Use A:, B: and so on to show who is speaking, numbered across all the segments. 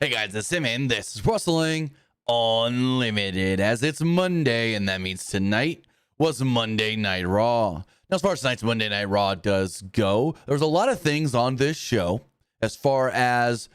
A: Hey guys, it's Sim, and this is Wrestling Unlimited, as it's Monday, and that means tonight was Monday Night Raw. Now, as far as tonight's Monday Night Raw does go, there's a lot of things on this show as far as,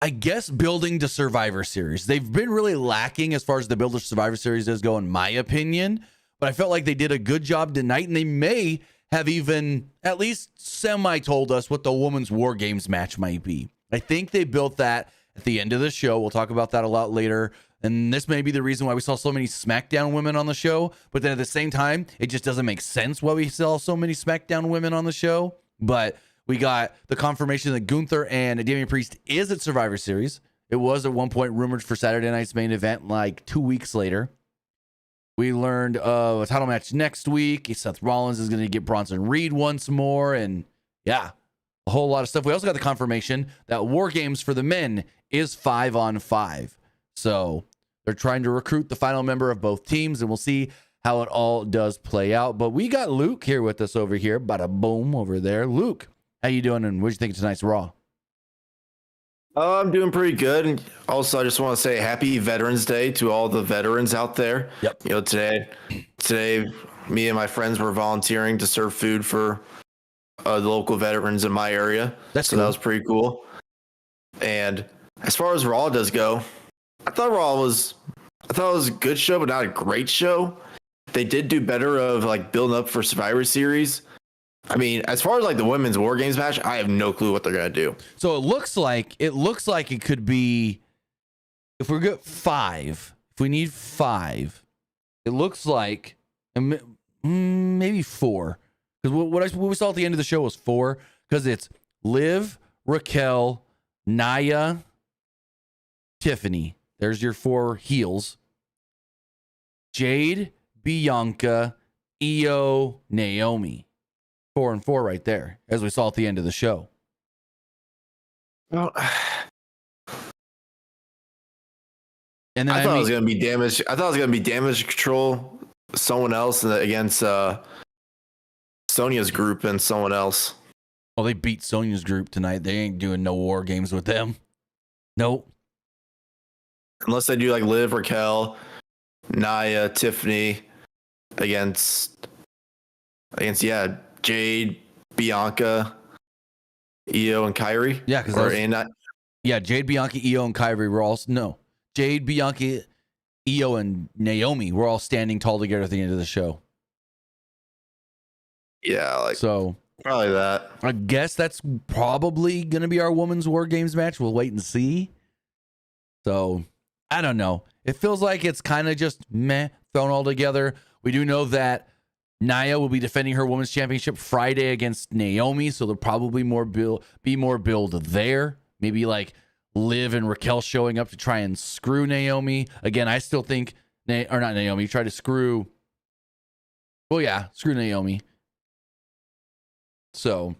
A: I guess, building to Survivor Series. They've been really lacking as far as the build to Survivor Series does go, in my opinion, but I felt like they did a good job tonight, and they may have even at least semi told us what the Women's War Games match might be. I think they built that at the end of the show. We'll talk about that a lot later. And this may be the reason why we saw so many SmackDown women on the show. But then at the same time, it just doesn't make sense why we saw so many SmackDown women on the show. But we got the confirmation that Gunther and Damian Priest is at Survivor Series. It was at one point rumored for Saturday night's main event like 2 weeks later. We learned of a title match next week. Seth Rollins is going to get Bronson Reed once more. And yeah, a whole lot of stuff. We also got the confirmation that War Games for the men is 5-on-5. So they're trying to recruit the final member of both teams, and we'll see how it all does play out. But we got Luke here with us over here. Bada boom over there. Luke, how you doing, and what do you think of tonight's Raw?
B: I'm doing pretty good. And also, I just want to say happy Veterans Day to all the veterans out there.
A: Yep.
B: You know, today, me and my friends were volunteering to serve food for the local veterans in my area.
A: That's cool.
B: That was pretty cool. And as far as Raw does go, I thought it was a good show, but not a great show. They did do better of like building up for Survivor Series. I mean, as far as like the Women's War Games match, I have no clue what they're gonna do.
A: So it looks like it could be, if we're good 5, if we need 5, it looks like maybe 4. Because what we saw at the end of the show was 4. Because it's Liv, Raquel, Nia, Tiffany. There's your 4 heels. Jade, Bianca, Io, Naomi. 4 and 4 right there, as we saw at the end of the show.
B: Well,
A: And then
B: I thought it was gonna be damage. I thought it was gonna be damage control, someone else, against Sonya's group and someone else.
A: Oh, they beat Sonya's group tonight. They ain't doing no War Games with them. Nope.
B: Unless they do like Liv, Raquel, Nia, Tiffany against Jade, Bianca, Io, and Kyrie.
A: Yeah, Jade, Bianca, Io, and Kyrie were all Jade, Bianca, Io, and Naomi were all standing tall together at the end of the show.
B: Yeah, so probably that.
A: I guess that's probably gonna be our Women's War Games match. We'll wait and see. So I don't know. It feels like it's kind of just meh, thrown all together. We do know that Nia will be defending her Women's Championship Friday against Naomi, so there'll probably be more build there. Maybe like Liv and Raquel showing up to try and screw Naomi. Again, I still think, or not Naomi, try to screw. Well, yeah, screw Naomi. So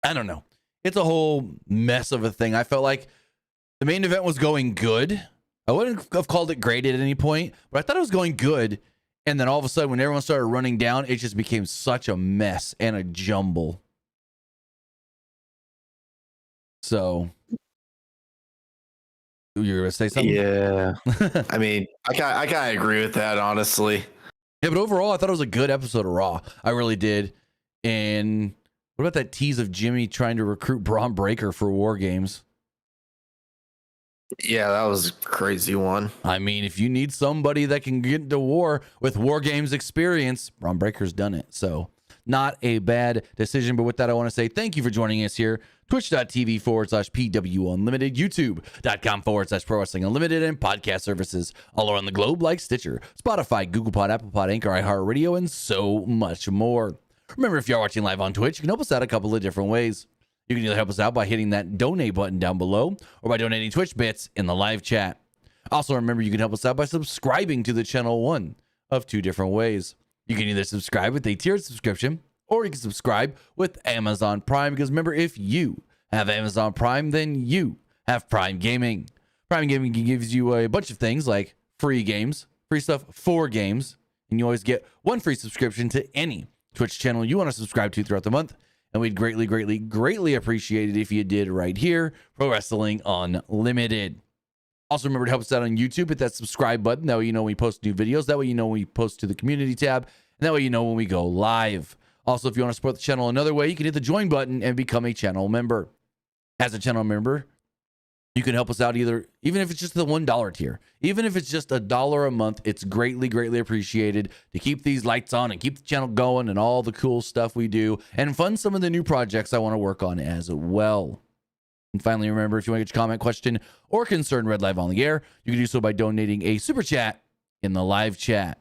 A: I don't know. It's a whole mess of a thing. I felt like the main event was going good. I wouldn't have called it great at any point, but I thought it was going good. And then all of a sudden, when everyone started running down, it just became such a mess and a jumble. So, you were going to say something?
B: Yeah. I mean, I kind of agree with that, honestly.
A: Yeah, but overall, I thought it was a good episode of Raw. I really did. And what about that tease of Jimmy trying to recruit Braun Breaker for War Games?
B: Yeah, that was a crazy one.
A: I mean, if you need somebody that can get into war with War Games experience, Braun Breaker's done it. So not a bad decision. But with that, I want to say thank you for joining us here. Twitch.tv/PWU Unlimited, YouTube.com/Pro Wrestling Unlimited, and podcast services all around the globe like Stitcher, Spotify, Google Pod, Apple Pod, Anchor, iHeartRadio, and so much more. Remember, if you're watching live on Twitch, you can help us out a couple of different ways. You can either help us out by hitting that donate button down below or by donating Twitch bits in the live chat. Also, remember, you can help us out by subscribing to the channel one of 2 different ways. You can either subscribe with a tiered subscription or you can subscribe with Amazon Prime, because remember, if you have Amazon Prime, then you have Prime Gaming. Prime Gaming gives you a bunch of things like free games, free stuff for games, and you always get 1 free subscription to any Twitch channel you want to subscribe to throughout the month. And we'd greatly, greatly, greatly appreciate it if you did right here, Pro Wrestling Unlimited. Also, remember to help us out on YouTube. Hit that subscribe button. That way you know when we post new videos. That way you know when we post to the community tab. And that way you know when we go live. Also, if you want to support the channel another way, you can hit the join button and become a channel member. As a channel member, you can help us out even if it's just the $1 tier. Even if it's just $1 a month, it's greatly, greatly appreciated to keep these lights on and keep the channel going and all the cool stuff we do and fund some of the new projects I want to work on as well. And finally, remember, if you want to get your comment, question, or concern read live on the air, you can do so by donating a super chat in the live chat.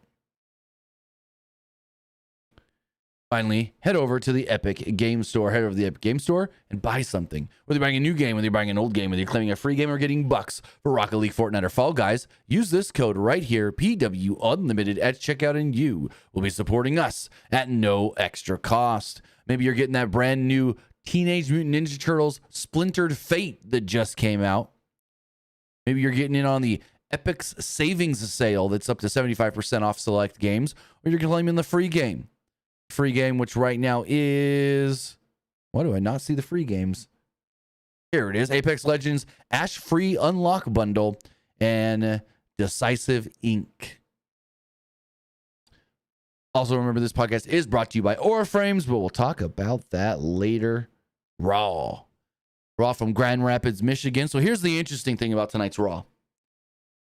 A: Finally, head over to the Epic Game Store. Head over to the Epic Game Store and buy something. Whether you're buying a new game, whether you're buying an old game, whether you're claiming a free game or getting bucks for Rocket League, Fortnite, or Fall Guys, use this code right here, PW Unlimited, at checkout, and you will be supporting us at no extra cost. Maybe you're getting that brand new Teenage Mutant Ninja Turtles Splintered Fate that just came out. Maybe you're getting in on the Epic's Savings Sale that's up to 75% off select games, or you're claiming the free game. Free game, which right now is, why do I not see the free games? Here it is, Apex Legends Ash Free Unlock Bundle and Decisive Inc. Also, remember this podcast is brought to you by Aura Frames, but we'll talk about that later. Raw from Grand Rapids, Michigan. So here's the interesting thing about tonight's Raw.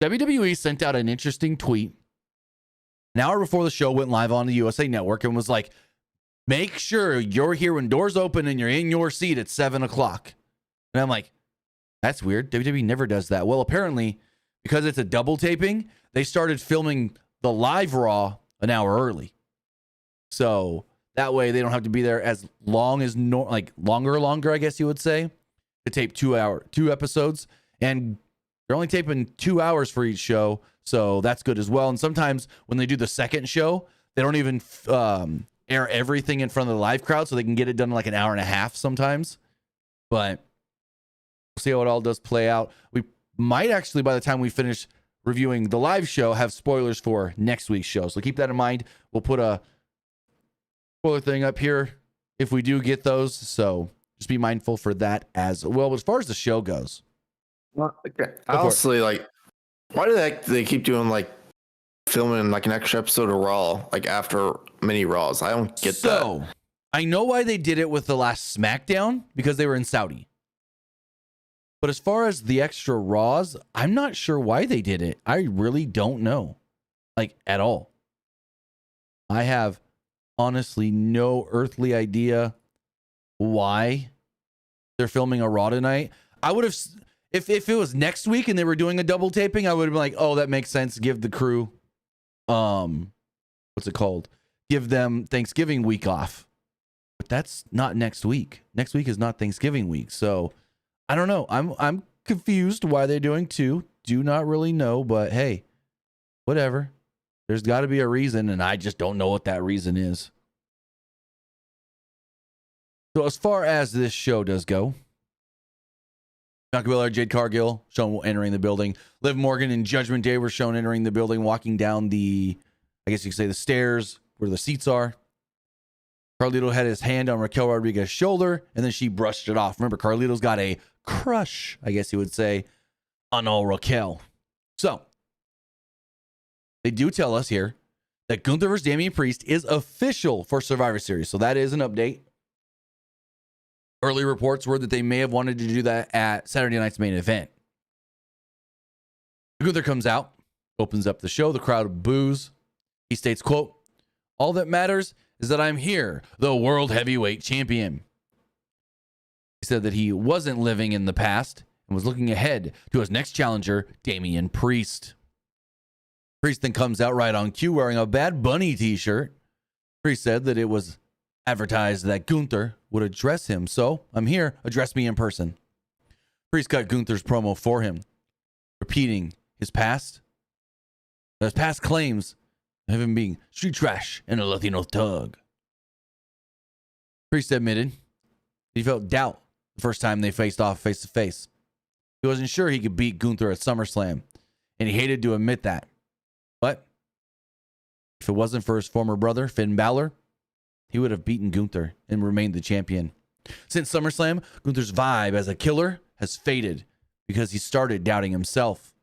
A: WWE sent out an interesting tweet an hour before the show went live on the USA Network and was like, make sure you're here when doors open and you're in your seat at 7 o'clock. And I'm like, that's weird. WWE never does that. Well, apparently, because it's a double taping, they started filming the live Raw an hour early. So that way they don't have to be there as long as, longer, I guess you would say, to tape 2 episodes. And they're only taping 2 hours for each show. So that's good as well. And sometimes when they do the second show, they don't even air everything in front of the live crowd, so they can get it done in like an hour and a half sometimes. But we'll see how it all does play out. We might actually, by the time we finish reviewing the live show, have spoilers for next week's show. So keep that in mind. We'll put a spoiler thing up here if we do get those. So just be mindful for that as well. But as far as the show goes,
B: honestly, why do they keep doing filming an extra episode of Raw after many Raws? I don't get that.
A: So I know why they did it with the last SmackDown, because they were in Saudi. But as far as the extra Raws, I'm not sure why they did it. I really don't know, at all. I have honestly no earthly idea why they're filming a Raw tonight. I would have, if it was next week and they were doing a double taping, I would have been like, oh, that makes sense. Give the crew, what's it called? Give them Thanksgiving week off. But that's not next week. Next week is not Thanksgiving week. So I don't know. I'm confused why they're doing two. Do not really know, but hey, whatever. There's got to be a reason, and I just don't know what that reason is. So as far as this show does go, Bianca Belair, Jade Cargill shown entering the building. Liv Morgan and Judgment Day were shown entering the building, walking down the, I guess you could say, the stairs where the seats are. Carlito had his hand on Raquel Rodriguez's shoulder, and then she brushed it off. Remember, Carlito's got a crush, I guess you would say, on all Raquel. So they do tell us here that Gunther vs. Damian Priest is official for Survivor Series. So that is an update. Early reports were that they may have wanted to do that at Saturday night's main event. Gunther comes out, opens up the show. The crowd boos. He states, quote, "All that matters is that I'm here, the World Heavyweight Champion." He said that he wasn't living in the past and was looking ahead to his next challenger, Damian Priest. Priest then comes out right on cue wearing a Bad Bunny t-shirt. Priest said that it was advertised that Gunther would address him. So, I'm here, address me in person. Priest cut Gunther's promo for him, repeating his past claims of him being street trash and a Latino thug. Priest admitted he felt doubt the first time they faced off face to face. He wasn't sure he could beat Gunther at SummerSlam, and he hated to admit that. But if it wasn't for his former brother, Finn Balor, he would have beaten Gunther and remained the champion. Since SummerSlam, Gunther's vibe as a killer has faded because he started doubting himself.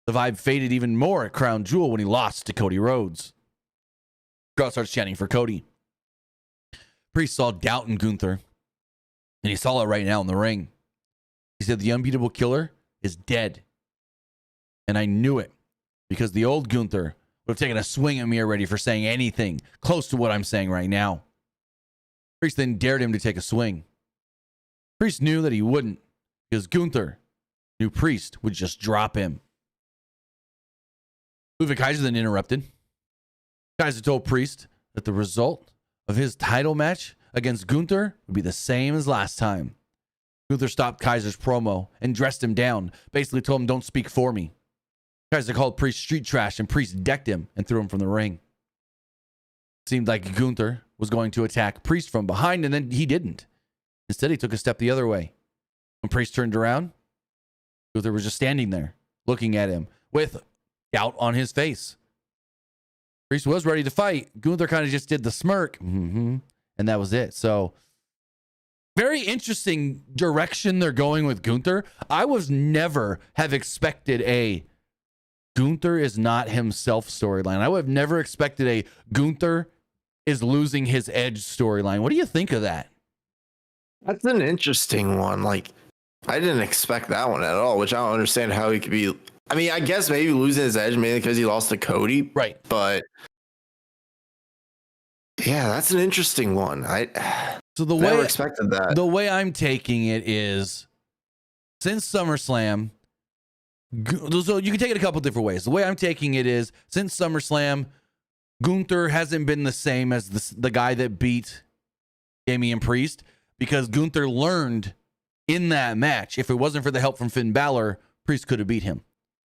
A: The vibe faded even more at Crown Jewel when he lost to Cody Rhodes. The crowd starts chanting for Cody. Priest saw doubt in Gunther, and he saw it right now in the ring. He said the unbeatable killer is dead. And I knew it because the old Gunther would have taken a swing at me already for saying anything close to what I'm saying right now. Priest then dared him to take a swing. Priest knew that he wouldn't because Gunther knew Priest would just drop him. Ludwig Kaiser then interrupted. Kaiser told Priest that the result of his title match against Gunther would be the same as last time. Gunther stopped Kaiser's promo and dressed him down, basically told him, "Don't speak for me." Kaiser called Priest street trash, and Priest decked him and threw him from the ring. It seemed like Gunther was going to attack Priest from behind, and then he didn't. Instead, he took a step the other way. When Priest turned around, Gunther was just standing there, looking at him with doubt on his face. Priest was ready to fight. Gunther kind of just did the smirk, and that was it. So, very interesting direction they're going with Gunther. I was never have expected a Gunther is not himself storyline. I would have never expected a Gunther is losing his edge storyline. What do you think of that?
B: That's an interesting one. Like, I didn't expect that one at all, which I don't understand how he could be. I mean, I guess maybe losing his edge mainly because he lost to Cody.
A: Right.
B: But yeah, that's an interesting one.
A: So the
B: never
A: way
B: expected that.
A: The way I'm taking it is, since SummerSlam, so you can take it a couple different ways. The way I'm taking it is, since SummerSlam, Gunther hasn't been the same as the guy that beat Damian Priest, because Gunther learned in that match, if it wasn't for the help from Finn Balor, Priest could have beat him.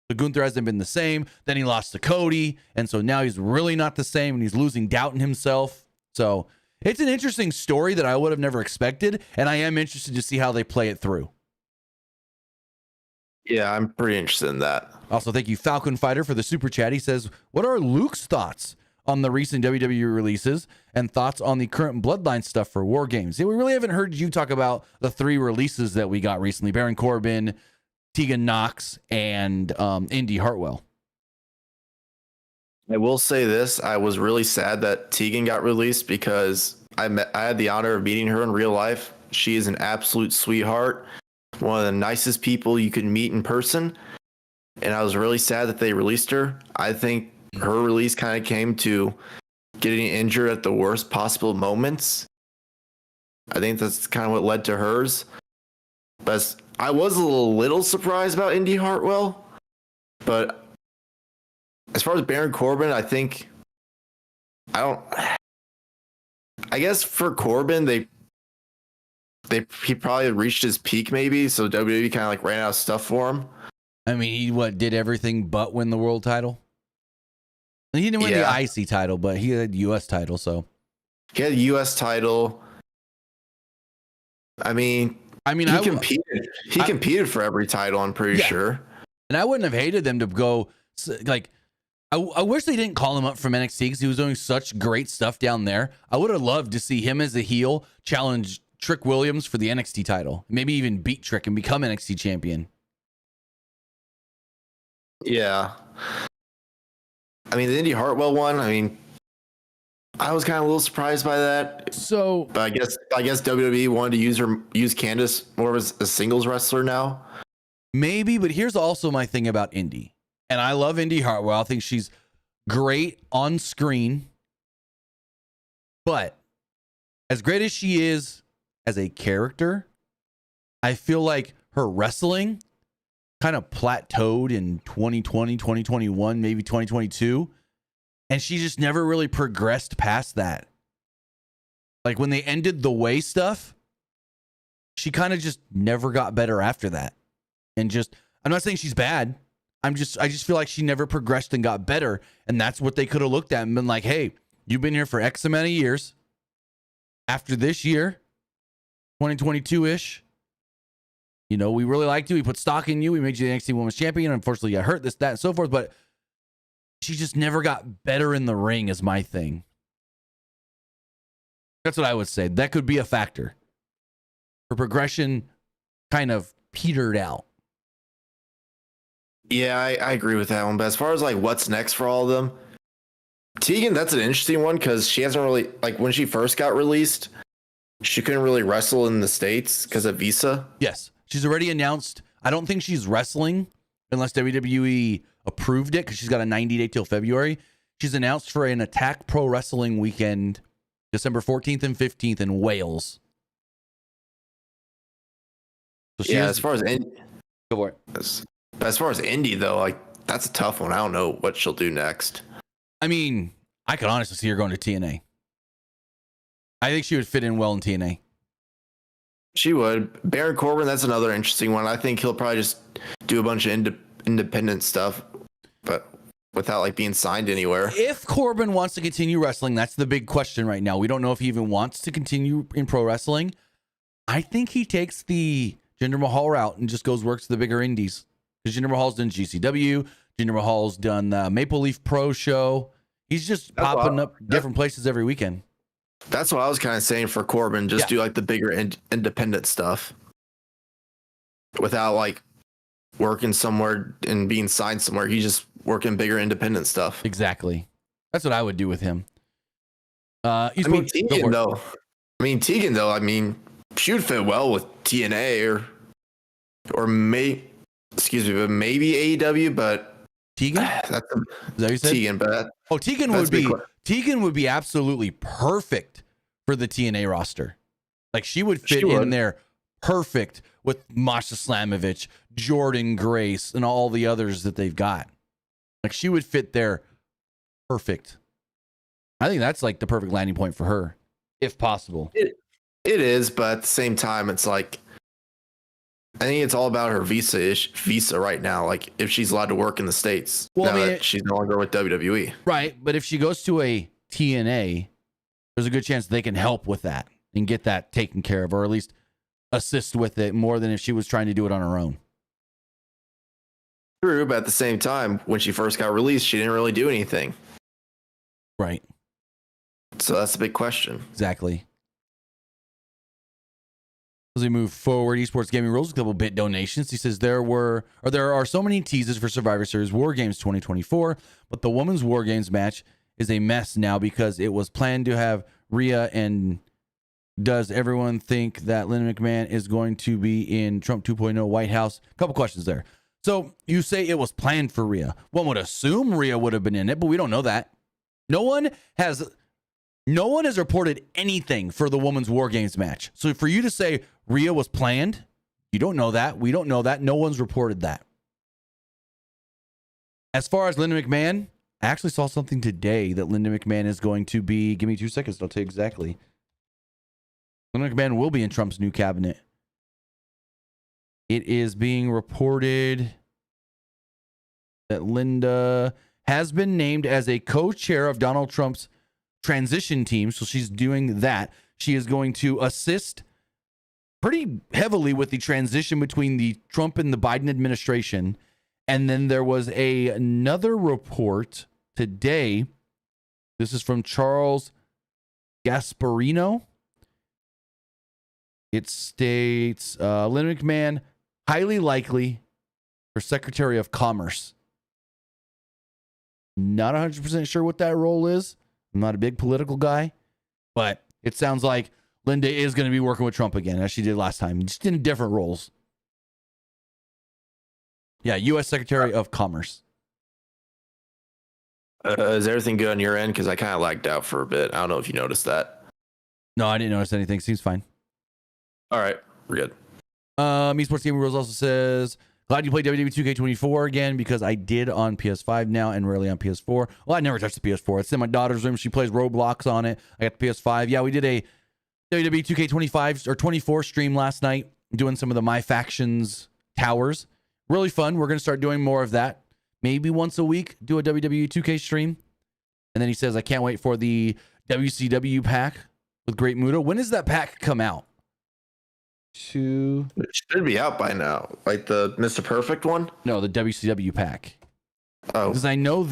A: So Gunther hasn't been the same. Then he lost to Cody, and so now he's really not the same, and he's losing doubt in himself. So it's an interesting story that I would have never expected, and I am interested to see how they play it through.
B: Yeah, I'm pretty interested in that.
A: Also, thank you, Falcon Fighter, for the super chat. He says, what are Luke's thoughts on the recent WWE releases and thoughts on the current Bloodline stuff for War Games? Yeah, we really haven't heard you talk about the 3 releases that we got recently: Baron Corbin, Tegan Knox, and Indy Hartwell.
B: I will say this: I was really sad that Tegan got released because I had the honor of meeting her in real life. She is an absolute sweetheart, one of the nicest people you could meet in person, and I was really sad that they released her. I think her release kind of came to getting injured at the worst possible moments. I think that's kind of what led to hers. But I was a little surprised about Indy Hartwell, but as far as Baron Corbin, I guess for Corbin, he probably reached his peak maybe, so WWE kind of like ran out of stuff for him.
A: I mean, he did everything but win the world title. He didn't win the IC title, but he had the US title, so.
B: He had the US title. I mean, he competed. He competed for every title, I'm pretty sure.
A: And I wouldn't have hated them to go, like, I wish they didn't call him up from NXT because he was doing such great stuff down there. I would have loved to see him as a heel challenge Trick Williams for the NXT title. Maybe even beat Trick and become NXT champion.
B: Yeah. I mean, the Indy Hartwell one, I mean, I was kind of a little surprised by that.
A: So,
B: but I guess WWE wanted to use Candice more as a singles wrestler now.
A: Maybe, but here's also my thing about Indy. And I love Indy Hartwell. I think she's great on screen. But as great as she is as a character, I feel like her wrestling kind of plateaued in 2020, 2021, maybe 2022. And she just never really progressed past that. Like when they ended the way stuff, she kind of just never got better after that. And just, I'm not saying she's bad. I just feel like she never progressed and got better. And that's what they could have looked at and been like, hey, you've been here for X amount of years. After this year, 2022-ish, you know, we really liked you. We put stock in you. We made you the NXT Women's Champion. Unfortunately, you got hurt, this, that, and so forth. But she just never got better in the ring is my thing. That's what I would say. That could be a factor. Her progression kind of petered out.
B: Yeah, I agree with that one. But as far as like what's next for all of them, Tegan, that's an interesting one because she hasn't really, like, when she first got released, she couldn't really wrestle in the States because of visa.
A: Yes, she's already announced. I don't think she's wrestling unless WWE approved it because she's got a 90-day till February. She's announced for an Attack Pro Wrestling weekend, December 14th and 15th in Wales. So
B: Yeah, as far as
A: go for it.
B: As far as indie though, like that's a tough one. I don't know what she'll do next.
A: I mean, I could honestly see her going to TNA. I think she would fit in well in TNA.
B: She would. Baron Corbin, that's another interesting one. I think he'll probably just do a bunch of independent stuff, but without like being signed anywhere.
A: If Corbin wants to continue wrestling, that's the big question right now. We don't know if he even wants to continue in pro wrestling. I think he takes the Jinder Mahal route and just goes works the bigger indies. Because Jinder Mahal's done GCW, Jinder Mahal's done the Maple Leaf Pro Show. He's just popping up different places every weekend.
B: That's what I was kind of saying for Corbin. Just do like the bigger independent stuff without like working somewhere and being signed somewhere. He's just working bigger independent stuff.
A: Exactly. That's what I would do with him.
B: Tegan though, I mean, she would fit well with TNA or maybe AEW, but
A: Tegan?
B: That's
A: Is that what you said?
B: Tegan, but
A: Tegan would be absolutely perfect for the TNA roster. Like she would fit in there perfect with Masha Slamovich, Jordan Grace, and all the others that they've got. Like she would fit there perfect. I think that's like the perfect landing point for her, if possible.
B: It is, but at the same time, it's like I think it's all about her visa right now. Like if she's allowed to work in the States, she's no longer with WWE.
A: Right, but if she goes to a TNA, there's a good chance they can help with that and get that taken care of, or at least assist with it more than if she was trying to do it on her own.
B: True, but at the same time, when she first got released, she didn't really do anything.
A: Right.
B: So that's the big question.
A: Exactly. As we move forward, Esports Gaming Rules, a couple bit donations. He says there are so many teases for Survivor Series War Games 2024, but the Women's War Games match is a mess now because it was planned to have Rhea. And does everyone think that Linda McMahon is going to be in Trump 2.0 White House? A couple questions there. So you say it was planned for Rhea. One would assume Rhea would have been in it, but we don't know that. No one has reported anything for the Women's War Games match. So for you to say Rhea was planned, you don't know that. We don't know that. No one's reported that. As far as Linda McMahon, I actually saw something today that Linda McMahon is going to be. Give me 2 seconds. I'll tell you exactly. Linda McMahon will be in Trump's new cabinet. It is being reported that Linda has been named as a co-chair of Donald Trump's transition team. So she's doing that. She is going to assist pretty heavily with the transition between the Trump and the Biden administration. And then there was another report today. This is from Charles Gasparino. It states Linda McMahon, highly likely for Secretary of Commerce. Not 100% sure what that role is. I'm not a big political guy, but it sounds like Linda is going to be working with Trump again, as she did last time, just in different roles. Yeah, U.S. Secretary of Commerce.
B: Is everything good on your end? Because I kind of lagged out for a bit. I don't know if you noticed that.
A: No, I didn't notice anything. Seems fine.
B: All right, we're good.
A: Esports Gaming Rules also says, glad you played WWE 2K24 again because I did on PS5 now and rarely on PS4. Well, I never touched the PS4. It's in my daughter's room. She plays Roblox on it. I got the PS5. Yeah, we did a WWE 2K25 or 24 stream last night doing some of the My Factions towers. Really fun. We're going to start doing more of that. Maybe once a week, do a WWE 2K stream. And then he says, I can't wait for the WCW pack with Great Muta. When does that pack come out?
B: It should be out by now. Like the Mr. Perfect one?
A: No, the WCW pack.
B: Oh.
A: Because I know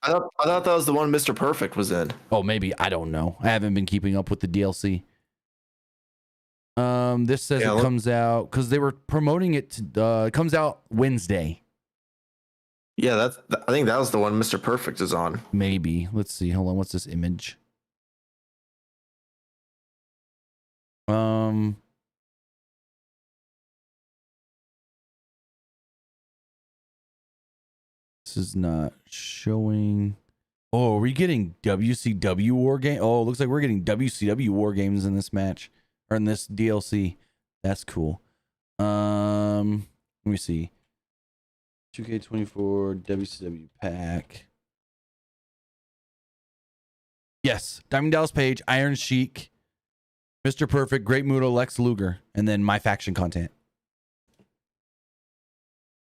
B: I thought that was the one Mr. Perfect was in.
A: Oh, maybe. I don't know. I haven't been keeping up with the DLC. This says it comes out because they were promoting it. It comes out Wednesday.
B: Yeah, I think that was the one Mr. Perfect is on.
A: Maybe. Let's see. Hold on. What's this image? This is not showing. Oh, are we getting WCW War Game? Oh, it looks like we're getting WCW War Games in this match or in this DLC. That's cool. Let me see. 2K24 WCW pack. Yes, Diamond Dallas Page, Iron Sheik, Mr. Perfect, Great Muto, Lex Luger, and then my faction content.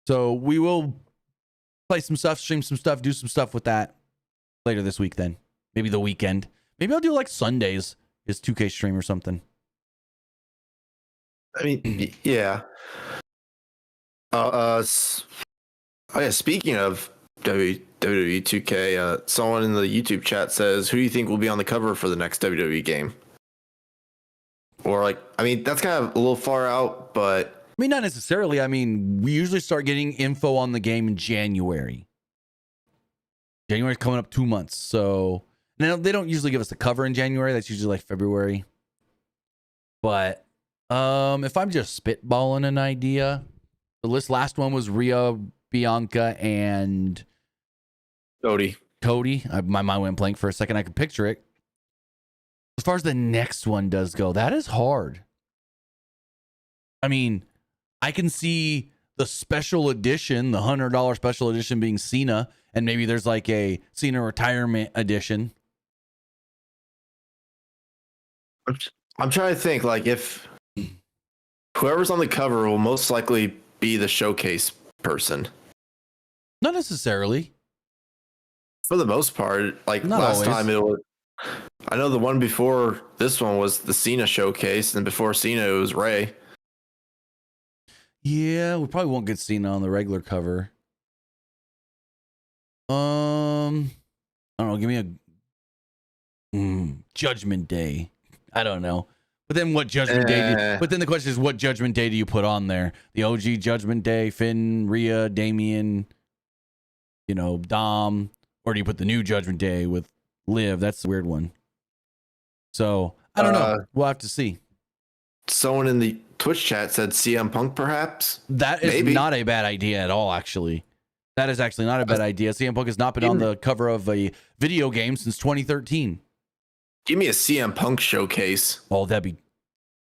A: So we will play some stuff, stream some stuff, do some stuff with that later this week then. Maybe the weekend. Maybe I'll do like Sundays is 2K stream or something.
B: I mean, yeah. Oh yeah, speaking of WWE 2K, someone in the YouTube chat says, who do you think will be on the cover for the next WWE game? Or like, I mean, that's kind of a little far out, but
A: I mean, not necessarily. I mean, we usually start getting info on the game in January. January's coming up 2 months. So now they don't usually give us the cover in January. That's usually like February. But if I'm just spitballing an idea, the last one was Rhea, Bianca, and
B: Cody.
A: My mind went blank for a second. I could picture it. As far as the next one does go, that is hard. I mean, I can see the special edition, the $100 special edition being Cena, and maybe there's like a Cena retirement edition.
B: I'm trying to think, like, if whoever's on the cover will most likely be the showcase person.
A: Not necessarily.
B: For the most part, like
A: Not
B: last
A: always.
B: time it was. I know the one before this one was the Cena showcase, and before Cena it was Ray.
A: Yeah, we probably won't get Cena on the regular cover. I don't know. Give me a Judgment Day. I don't know. But then what Judgment Day? But then the question is, what Judgment Day do you put on there? The OG Judgment Day, Finn, Rhea, Damian, Dom, or do you put the new Judgment Day with Liv? That's the weird one. So I don't know. We'll have to see.
B: Someone in the Twitch chat said CM Punk, perhaps.
A: That is not a bad idea at all, actually. That is actually not a bad idea. CM Punk has not been on the cover of a video game since 2013.
B: Give me a CM Punk showcase.
A: Oh, that'd be...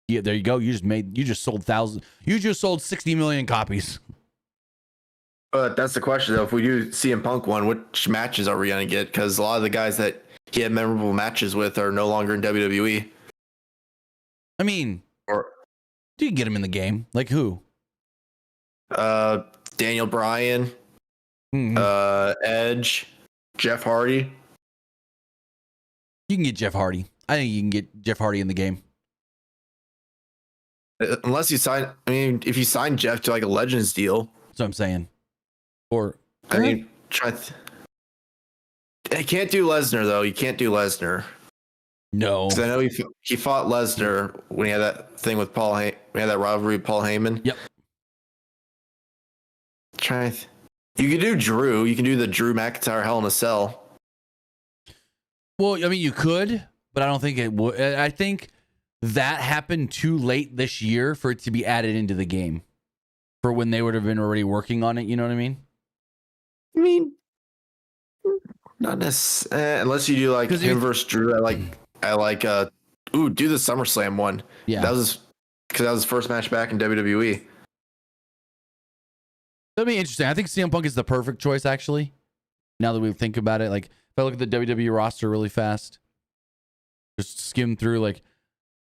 A: Yeah, there you go. You just sold thousands. You just sold 60 million copies.
B: But that's the question, though. If we do CM Punk one, which matches are we going to get? Because a lot of the guys that he had memorable matches with are no longer in WWE.
A: I mean... Do you get him in the game? Like who?
B: Daniel Bryan, Edge, Jeff Hardy.
A: You can get Jeff Hardy. I think you can get Jeff Hardy in the game.
B: Unless you sign, I mean, if you sign Jeff to like a Legends deal.
A: That's what I'm saying. Or
B: I mean, I can't do Lesnar though. You can't do Lesnar.
A: No,
B: because I know he fought Lesnar when he had that thing with Paul. We had that rivalry with Paul Heyman.
A: Yep.
B: You can do Drew. You can do the Drew McIntyre Hell in a Cell.
A: Well, I mean, you could, but I don't think it would. I think that happened too late this year for it to be added into the game. For when they would have been already working on it. You know what I mean?
B: I mean, not necessarily. Unless you do like him versus Drew. I like do the SummerSlam one.
A: Yeah,
B: that was because that was his first match back in WWE.
A: That'd be interesting. I think CM Punk is the perfect choice, actually. Now that we think about it, like if I look at the WWE roster really fast, just skim through, like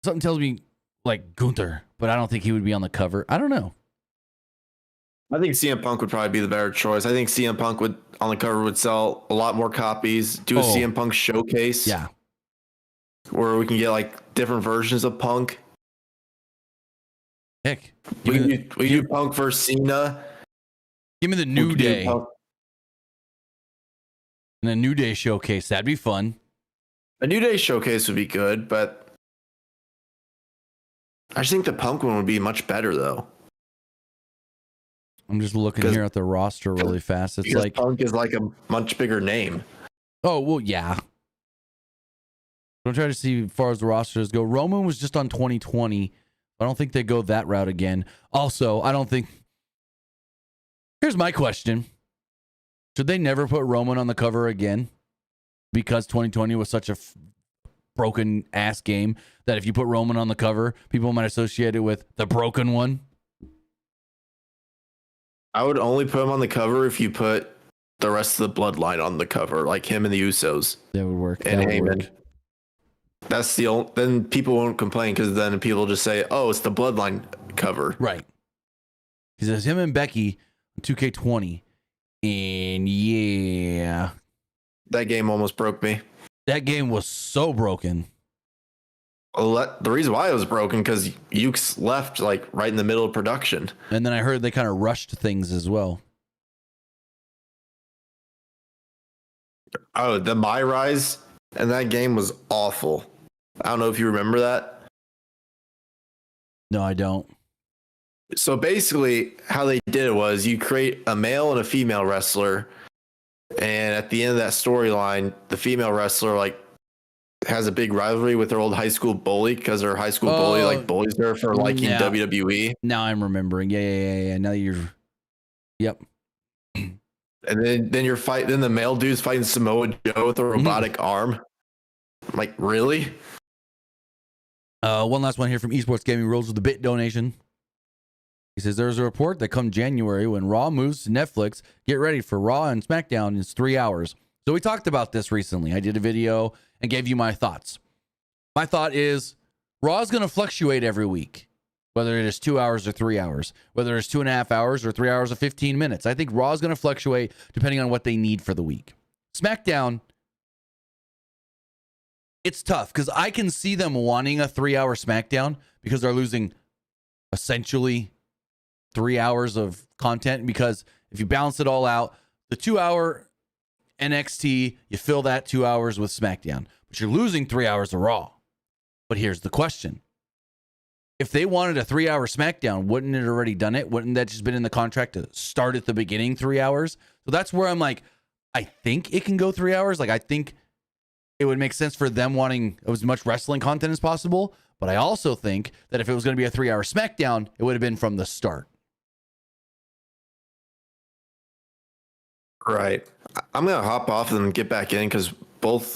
A: something tells me like Gunther, but I don't think he would be on the cover. I don't know.
B: I think CM Punk would probably be the better choice. I think CM Punk would on the cover would sell a lot more copies. Do a CM Punk showcase.
A: Yeah.
B: Where we can get like different versions of Punk.
A: Heck,
B: we do Punk versus Cena.
A: Give me the New Day. And a New Day showcase. That'd be fun.
B: A New Day showcase would be good, but I just think the Punk one would be much better, though.
A: I'm just looking here at the roster really fast. It's like
B: Punk is like a much bigger name.
A: Oh, well, yeah. I'm trying to see as far as the rosters go. Roman was just on 2020. I don't think they go that route again. Also, I don't think... Here's my question. Should they never put Roman on the cover again? Because 2020 was such a broken ass game that if you put Roman on the cover, people might associate it with the broken one.
B: I would only put him on the cover if you put the rest of the bloodline on the cover, like him and the Usos.
A: That would work.
B: And Heyman. That's the only, then people won't complain because then people just say, oh, it's the bloodline cover.
A: Right. He says him and Becky 2K20. And yeah.
B: That game almost broke me.
A: That game was so broken.
B: The reason why it was broken because Ukes left like right in the middle of production.
A: And then I heard they kind of rushed things as well.
B: Oh, the My Rise and that game was awful. I don't know if you remember that.
A: No, I don't.
B: So basically, how they did it was you create a male and a female wrestler, and at the end of that storyline, the female wrestler like has a big rivalry with her old high school bully because her high school bully like bullies her for liking WWE.
A: Now I'm remembering. Yeah. Now you're. Yep.
B: And then you're fighting. Then the male dude's fighting Samoa Joe with a robotic arm. I'm like, really?
A: One last one here from Esports Gaming Rules with a bit donation. He says there's a report that come January when Raw moves to Netflix, get ready for Raw and SmackDown in 3 hours. So we talked about this recently. I did a video and gave you my thoughts. My thought is Raw is going to fluctuate every week, whether it is 2 hours or 3 hours, whether it's 2.5 hours or 3 hours or 15 minutes. I think Raw is going to fluctuate depending on what they need for the week. SmackDown, it's tough because I can see them wanting a 3-hour SmackDown because they're losing essentially 3 hours of content, because if you balance it all out, the 2-hour NXT, you fill that 2 hours with SmackDown, but you're losing 3 hours of Raw. But here's the question. If they wanted a 3-hour SmackDown, wouldn't it already done it? Wouldn't that just been in the contract to start at the beginning 3 hours? So that's where I'm like, I think it can go 3 hours. Like, I think it would make sense for them wanting as much wrestling content as possible. But I also think that if it was going to be a 3-hour SmackDown, it would have been from the start.
B: Right. I'm going to hop off and get back in because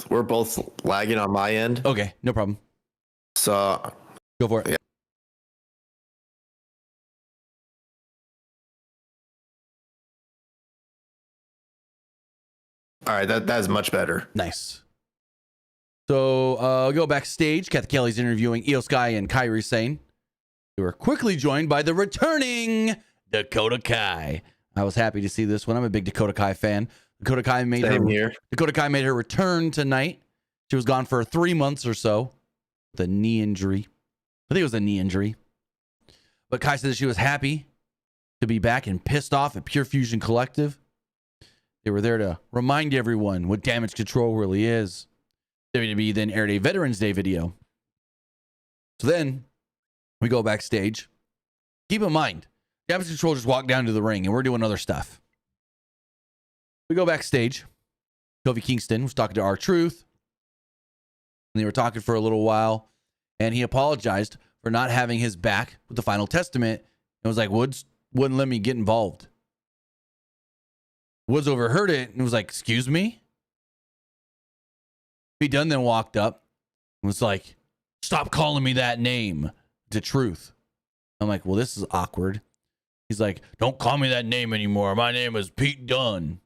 B: we're both lagging on my end.
A: Okay, no problem.
B: So
A: go for it.
B: Yeah. All right, that is much better.
A: Nice. So go backstage. Kathy Kelly's interviewing Io Sky and Kairi Sane. They were quickly joined by the returning Dakota Kai. I was happy to see this one. I'm a big Dakota Kai fan. Dakota Kai made her return tonight. She was gone for 3 months or so with a knee injury. I think it was a knee injury. But Kai said that she was happy to be back and pissed off at Pure Fusion Collective. They were there to remind everyone what damage control really is. WWE then aired a Veterans Day video. So then we go backstage. Keep in mind, Damage Control just walked down to the ring and we're doing other stuff. We go backstage. Kofi Kingston was talking to R-Truth. And they were talking for a little while. And he apologized for not having his back with the Final Testament. And was like, Woods wouldn't let me get involved. Woods overheard it and was like, excuse me? He done then walked up and was like, stop calling me that name to Truth. I'm like, well, this is awkward. He's like, don't call me that name anymore. My name is Pete Dunne.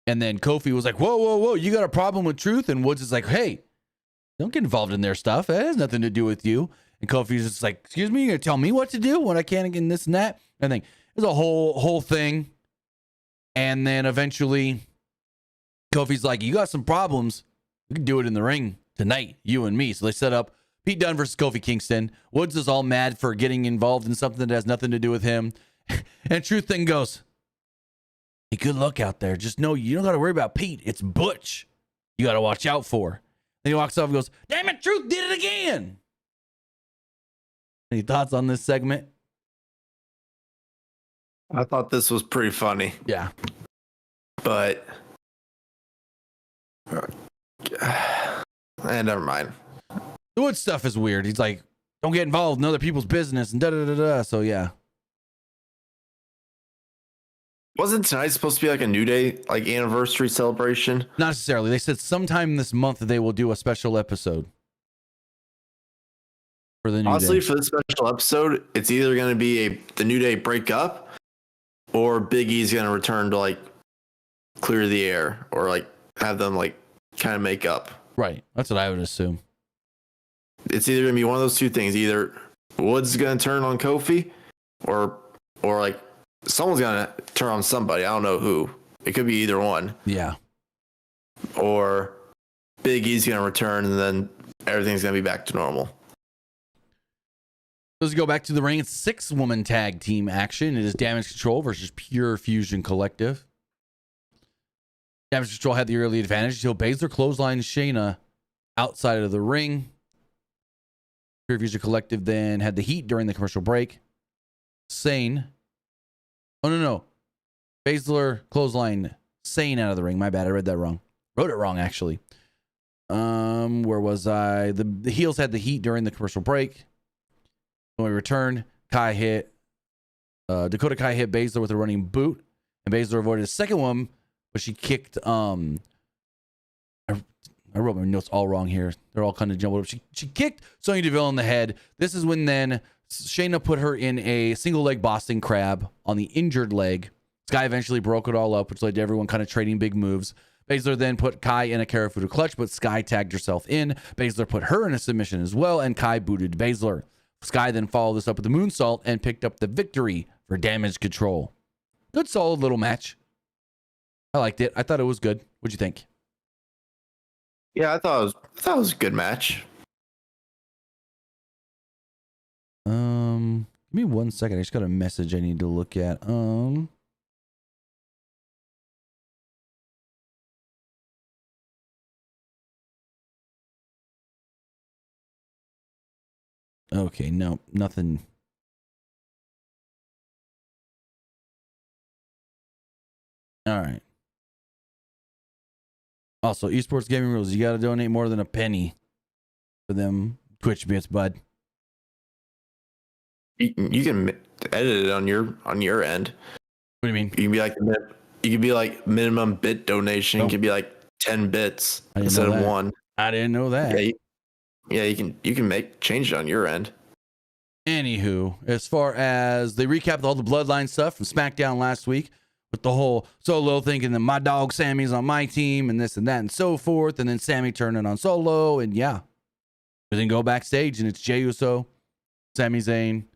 A: And then Kofi was like, whoa, you got a problem with Truth? And Woods is like, hey, don't get involved in their stuff. It has nothing to do with you. And Kofi's just like, excuse me, you're going to tell me what to do when I can't get this and that? And then there's a whole thing. And then eventually Kofi's like, you got some problems. We can do it in the ring tonight, you and me. So they set up Pete Dunne versus Kofi Kingston. Woods is all mad for getting involved in something that has nothing to do with him. And Truth then goes, Hey, good luck out there. Just know you don't got to worry about Pete. It's Butch. You got to watch out for. Then he walks off and goes, damn it, Truth did it again. Any thoughts on this segment?
B: I thought this was pretty funny,
A: Yeah.
B: but never mind.
A: The Wood stuff is weird. He's like, don't get involved in other people's business and da-da-da-da. So, yeah.
B: Wasn't tonight supposed to be like a New Day like anniversary celebration?
A: Not necessarily. They said sometime this month they will do a special episode for the New
B: Honestly,
A: Day.
B: for this special episode, it's either going to be the New Day break up or Big E's going to return to like clear the air or like have them like kind of make up.
A: Right. That's what I would assume.
B: It's either going to be one of those two things. Either Woods going to turn on Kofi or like someone's going to turn on somebody. I don't know who. It could be either one.
A: Yeah.
B: Or Big E's going to return and then everything's going to be back to normal.
A: Let's go back to the ring. It's 6-woman tag team action. It is Damage Control versus Pure Fusion Collective. Damage Control had the early advantage until Baszler clotheslined Shayna outside of the ring. Pure Fusion Collective then had the heat during the commercial break. Sane. Oh, no. Baszler clotheslined Sane out of the ring. My bad. I read that wrong. Wrote it wrong, actually. Where was I? The heels had the heat during the commercial break. When we returned, Dakota Kai hit Baszler with a running boot, and Baszler avoided a second one, but she kicked. I wrote my notes all wrong here. They're all kind of jumbled up. She kicked Sonya Deville in the head. This is when then Shayna put her in a single leg Boston Crab on the injured leg. Sky eventually broke it all up, which led to everyone kind of trading big moves. Baszler then put Kai in a Karafuda clutch, but Sky tagged herself in. Baszler put her in a submission as well, and Kai booted Baszler. Sky then followed this up with the moonsault and picked up the victory for Damage Control. Good, solid little match. I liked it. I thought it was good. What'd you think?
B: Yeah, I thought it was a good match.
A: Give me 1 second. I just got a message I need to look at. Okay, no, nothing. All right. Also, esports gaming rules. You got to donate more than a penny for them Twitch bits, bud.
B: You can edit it on your end.
A: What do you mean?
B: You can be like minimum bit donation.
A: Oh.
B: Can be like 10 bits
A: I didn't
B: instead
A: know
B: of
A: that.
B: one.
A: I didn't know that.
B: You can change it on your end.
A: Anywho, as far as they recapped all the Bloodline stuff from SmackDown last week with the whole Solo thinking that my dog Sammy's on my team and this and that and so forth, and then Sammy turning on Solo, and yeah. But then go backstage and it's Jey Uso, Sami Zayn.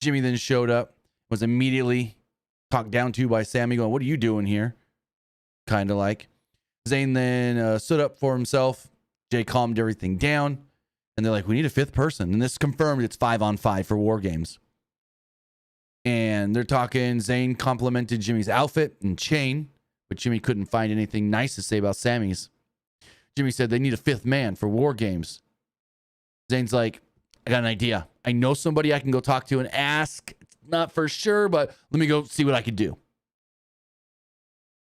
A: Jimmy then showed up, was immediately talked down to by Sammy going, what are you doing here? Kind of like. Zayn then stood up for himself. Jay calmed everything down. And they're like, we need a 5th person. And this confirmed it's 5-on-5 for War Games. And they're talking, Zayn complimented Jimmy's outfit and chain, but Jimmy couldn't find anything nice to say about Sammy's. Jimmy said they need a 5th man for War Games. Zayn's like, I got an idea. I know somebody I can go talk to and ask. It's not for sure, but let me go see what I could do.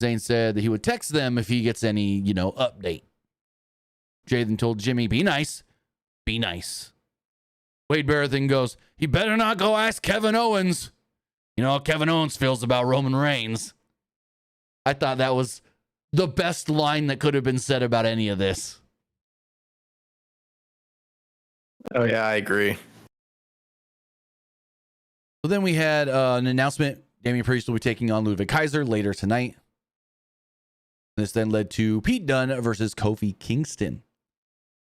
A: Zayn said that he would text them if he gets any, update. Jay then told Jimmy, be nice. Be nice. Wade Barrett then goes, he better not go ask Kevin Owens. You know how Kevin Owens feels about Roman Reigns. I thought that was the best line that could have been said about any of this.
B: Oh, yeah, I agree.
A: So then we had an announcement. Damian Priest will be taking on Ludwig Kaiser later tonight. This then led to Pete Dunne versus Kofi Kingston.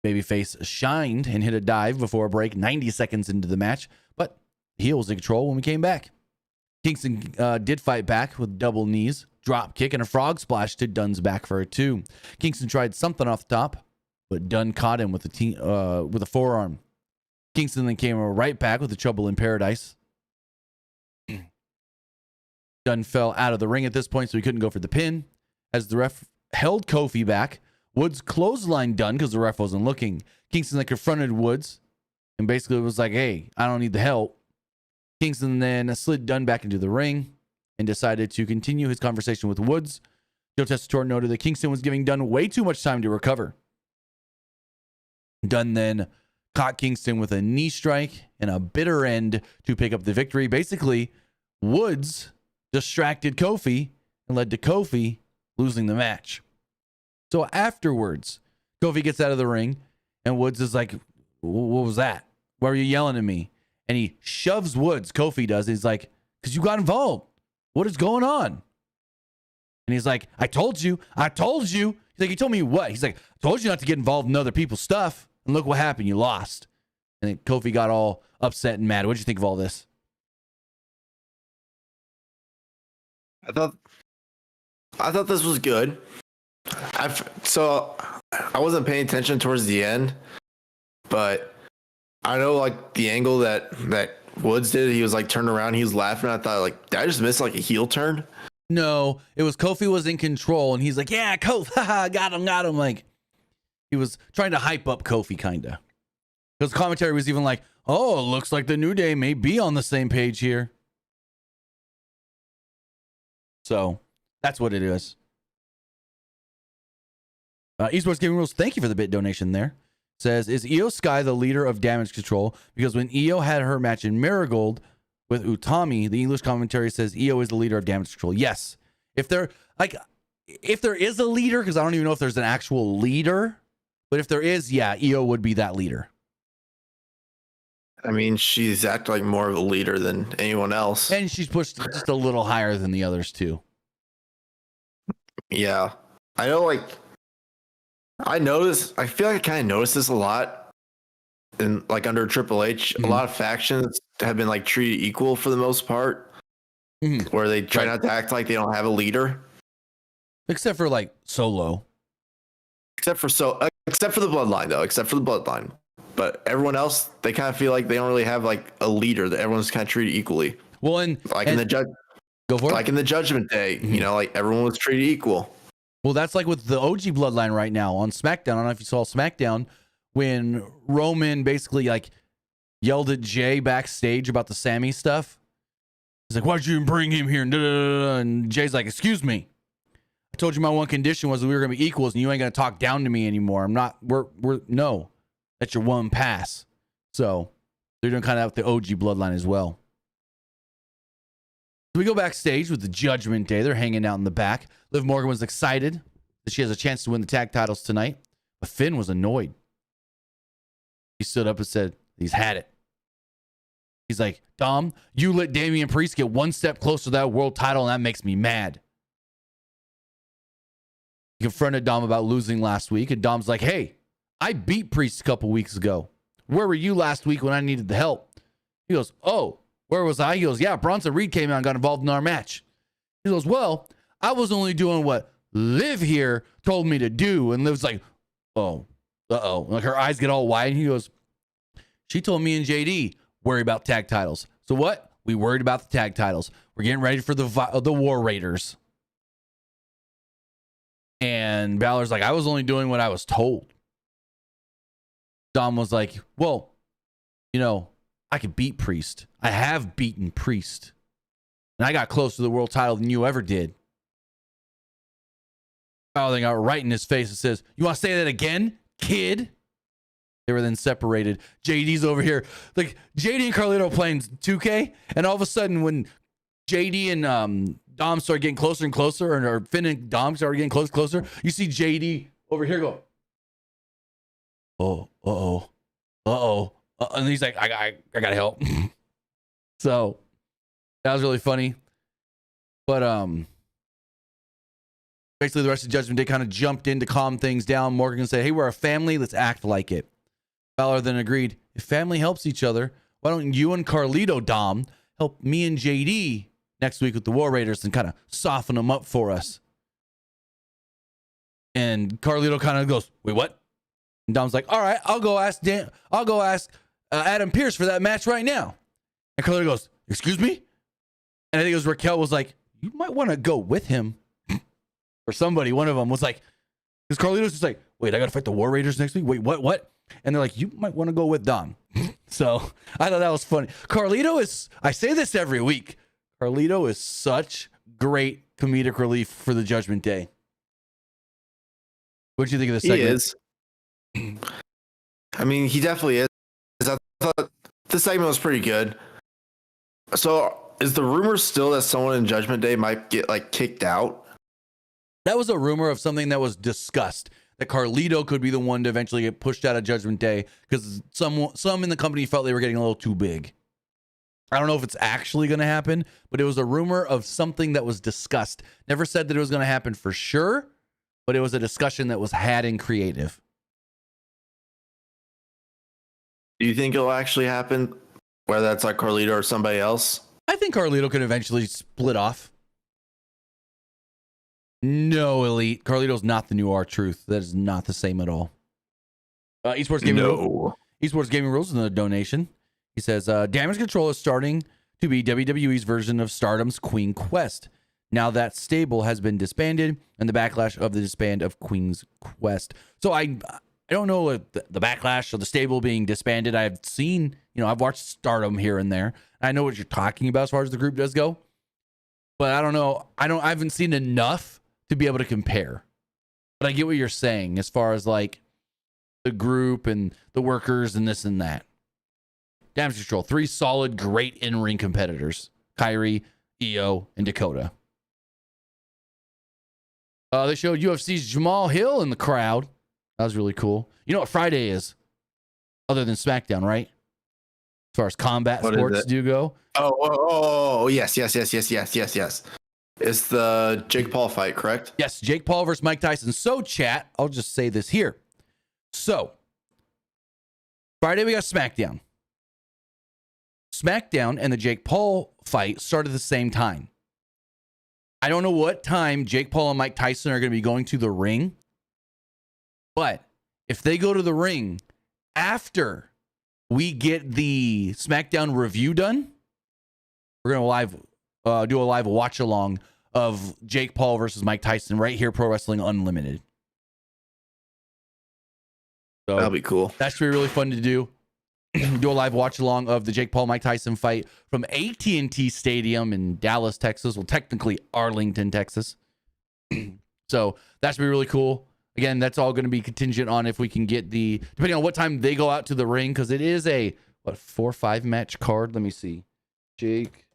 A: Babyface shined and hit a dive before a break 90 seconds into the match, but heel was in control when we came back. Kingston did fight back with double knees, drop kick, and a frog splash to Dunne's back for a 2. Kingston tried something off the top, but Dunne caught him with a forearm. Kingston then came right back with the Trouble in Paradise. Dunn fell out of the ring at this point, so he couldn't go for the pin. As the ref held Kofi back, Woods clotheslined Dunn because the ref wasn't looking. Kingston then confronted Woods and basically was like, hey, I don't need the help. Kingston then slid Dunn back into the ring and decided to continue his conversation with Woods. Joe Tessitore noted that Kingston was giving Dunn way too much time to recover. Dunn then caught Kingston with a knee strike and a bitter end to pick up the victory. Basically, Woods distracted Kofi and led to Kofi losing the match. So afterwards, Kofi gets out of the ring and Woods is like, what was that? Why were you yelling at me? And he shoves Woods, Kofi does. He's like, because you got involved. What is going on? And he's like, I told you. He's like, you told me what? He's like, I told you not to get involved in other people's stuff. And look what happened. You lost. And then Kofi got all upset and mad. What did you think of all this?
B: I thought this was good. So I wasn't paying attention towards the end, but I know like the angle that Woods did, he was like turned around, he was laughing. I thought like, did I just miss like a heel turn?
A: No, it was Kofi was in control and he's like, yeah, Kofi, haha, got him. Like he was trying to hype up Kofi kind of. Because the commentary was even like, oh, it looks like the New Day may be on the same page here. So that's what it is. Esports Gaming Rules, thank you for the bit donation there. Says, is Io Sky the leader of Damage Control? Because when Io had her match in Marigold with Utami, the English commentary says Io is the leader of Damage Control. Yes. If there is a leader, because I don't even know if there's an actual leader, but if there is, yeah, Io would be that leader.
B: I mean, she's acting like more of a leader than anyone else.
A: And she's pushed just a little higher than the others too.
B: Yeah. I know, like, I feel like I kind of noticed this a lot in like under Triple H.
A: Mm-hmm.
B: A lot of factions have been like treated equal for the most part, where they try not to act like they don't have a leader.
A: Except for like Solo.
B: Except for the Bloodline though, But everyone else, they kind of feel like they don't really have like a leader, that everyone's kind of treated equally.
A: Well, in the
B: Judgment Day, you know, like everyone was treated equal.
A: Well, that's like with the OG Bloodline right now on SmackDown. I don't know if you saw SmackDown when Roman basically like yelled at Jay backstage about the Sammy stuff. He's like, why'd you even bring him here? And Jay's like, excuse me. I told you my one condition was that we were going to be equals and you ain't going to talk down to me anymore. No, that's your one pass. So they're doing kind of with the OG Bloodline as well. So we go backstage with the Judgment Day. They're hanging out in the back. Liv Morgan was excited that she has a chance to win the tag titles tonight, but Finn was annoyed. He stood up and said, he's had it. He's like, Dom, you let Damian Priest get one step closer to that world title, and that makes me mad. He confronted Dom about losing last week, and Dom's like, hey, I beat Priest a couple weeks ago. Where were you last week when I needed the help? He goes, oh, where was I? He goes, yeah, Bronson Reed came out and got involved in our match. He goes, well, I was only doing what Liv here told me to do. And Liv's like, oh, uh-oh. Like her eyes get all wide. And he goes, she told me and JD, worry about tag titles. So what? We worried about the tag titles. We're getting ready for the War Raiders. And Balor's like, I was only doing what I was told. Dom was like, well, you know, I could beat Priest. I have beaten Priest. And I got closer to the world title than you ever did. Balor then got right in his face and says, you want to say that again, kid? They were then separated. JD's over here. Like, JD and Carlito playing 2K. And all of a sudden, when JD and Dom started getting closer and closer, or Finn and Dom started getting closer, you see JD over here go, uh-oh. And he's like, I gotta help. So that was really funny. But basically the rest of the Judgment Day kind of jumped in to calm things down. Morgan said, hey, we're a family, let's act like it. Balor then agreed, if family helps each other, why don't you and Carlito, Dom, help me and JD next week with the War Raiders and kind of soften them up for us? And Carlito kind of goes, wait, what? And Dom's like, all right, I'll go ask Adam Pearce for that match right now. And Carlito goes, excuse me? And I think it was Raquel was like, you might want to go with him. Or somebody, one of them was like, because Carlito's just like, wait, I got to fight the War Raiders next week? Wait, what? And they're like, you might want to go with Dom. So I thought that was funny. Carlito is, I say this every week, Carlito is such great comedic relief for the Judgment Day. What do you think of this segment?
B: He is. I mean, he definitely is. I thought this segment was pretty good. So is the rumor still that someone in Judgment Day might get like kicked out?
A: That was a rumor of something that was discussed, that Carlito could be the one to eventually get pushed out of Judgment Day because some in the company felt they were getting a little too big. I don't know if it's actually going to happen, but it was a rumor of something that was discussed. Never said that it was going to happen for sure, but it was a discussion that was had in creative.
B: Do you think it'll actually happen? Whether that's like Carlito or somebody else?
A: I think Carlito could eventually split off. No, Elite. Carlito's not the new R-Truth. That is not the same at all. Esports Gaming Rules. Esports Gaming Rules is another donation. He says, Damage Control is starting to be WWE's version of Stardom's Queen Quest. Now that stable has been disbanded and the backlash of the disband of Queen's Quest. So I don't know the backlash of the stable being disbanded. I've seen, I've watched Stardom here and there. I know what you're talking about as far as the group does go. But I don't know. I haven't seen enough to be able to compare. But I get what you're saying as far as like the group and the workers and this and that. Damage Control, 3 solid, great in-ring competitors. Kyrie, Io, and Dakota. They showed UFC's Jamal Hill in the crowd. That was really cool. You know what Friday is? Other than SmackDown, right? As far as combat sports do go.
B: Oh, yes. It's the Jake Paul fight, correct?
A: Yes, Jake Paul versus Mike Tyson. So, chat, I'll just say this here. So, Friday we got SmackDown. SmackDown and the Jake Paul fight started at the same time. I don't know what time Jake Paul and Mike Tyson are going to be going to the ring. But if they go to the ring after we get the SmackDown review done, we're going to do a live watch along of Jake Paul versus Mike Tyson right here, Pro Wrestling Unlimited. So
B: that'll be cool.
A: That should be really fun to do. Do a live watch along of the Jake Paul Mike Tyson fight from AT&T Stadium in Dallas, Texas. Well, technically Arlington, Texas. So that should be really cool. Again, that's all going to be contingent on if we can get depending on what time they go out to the ring, because it is a 4-5 match card. Let me see. Jake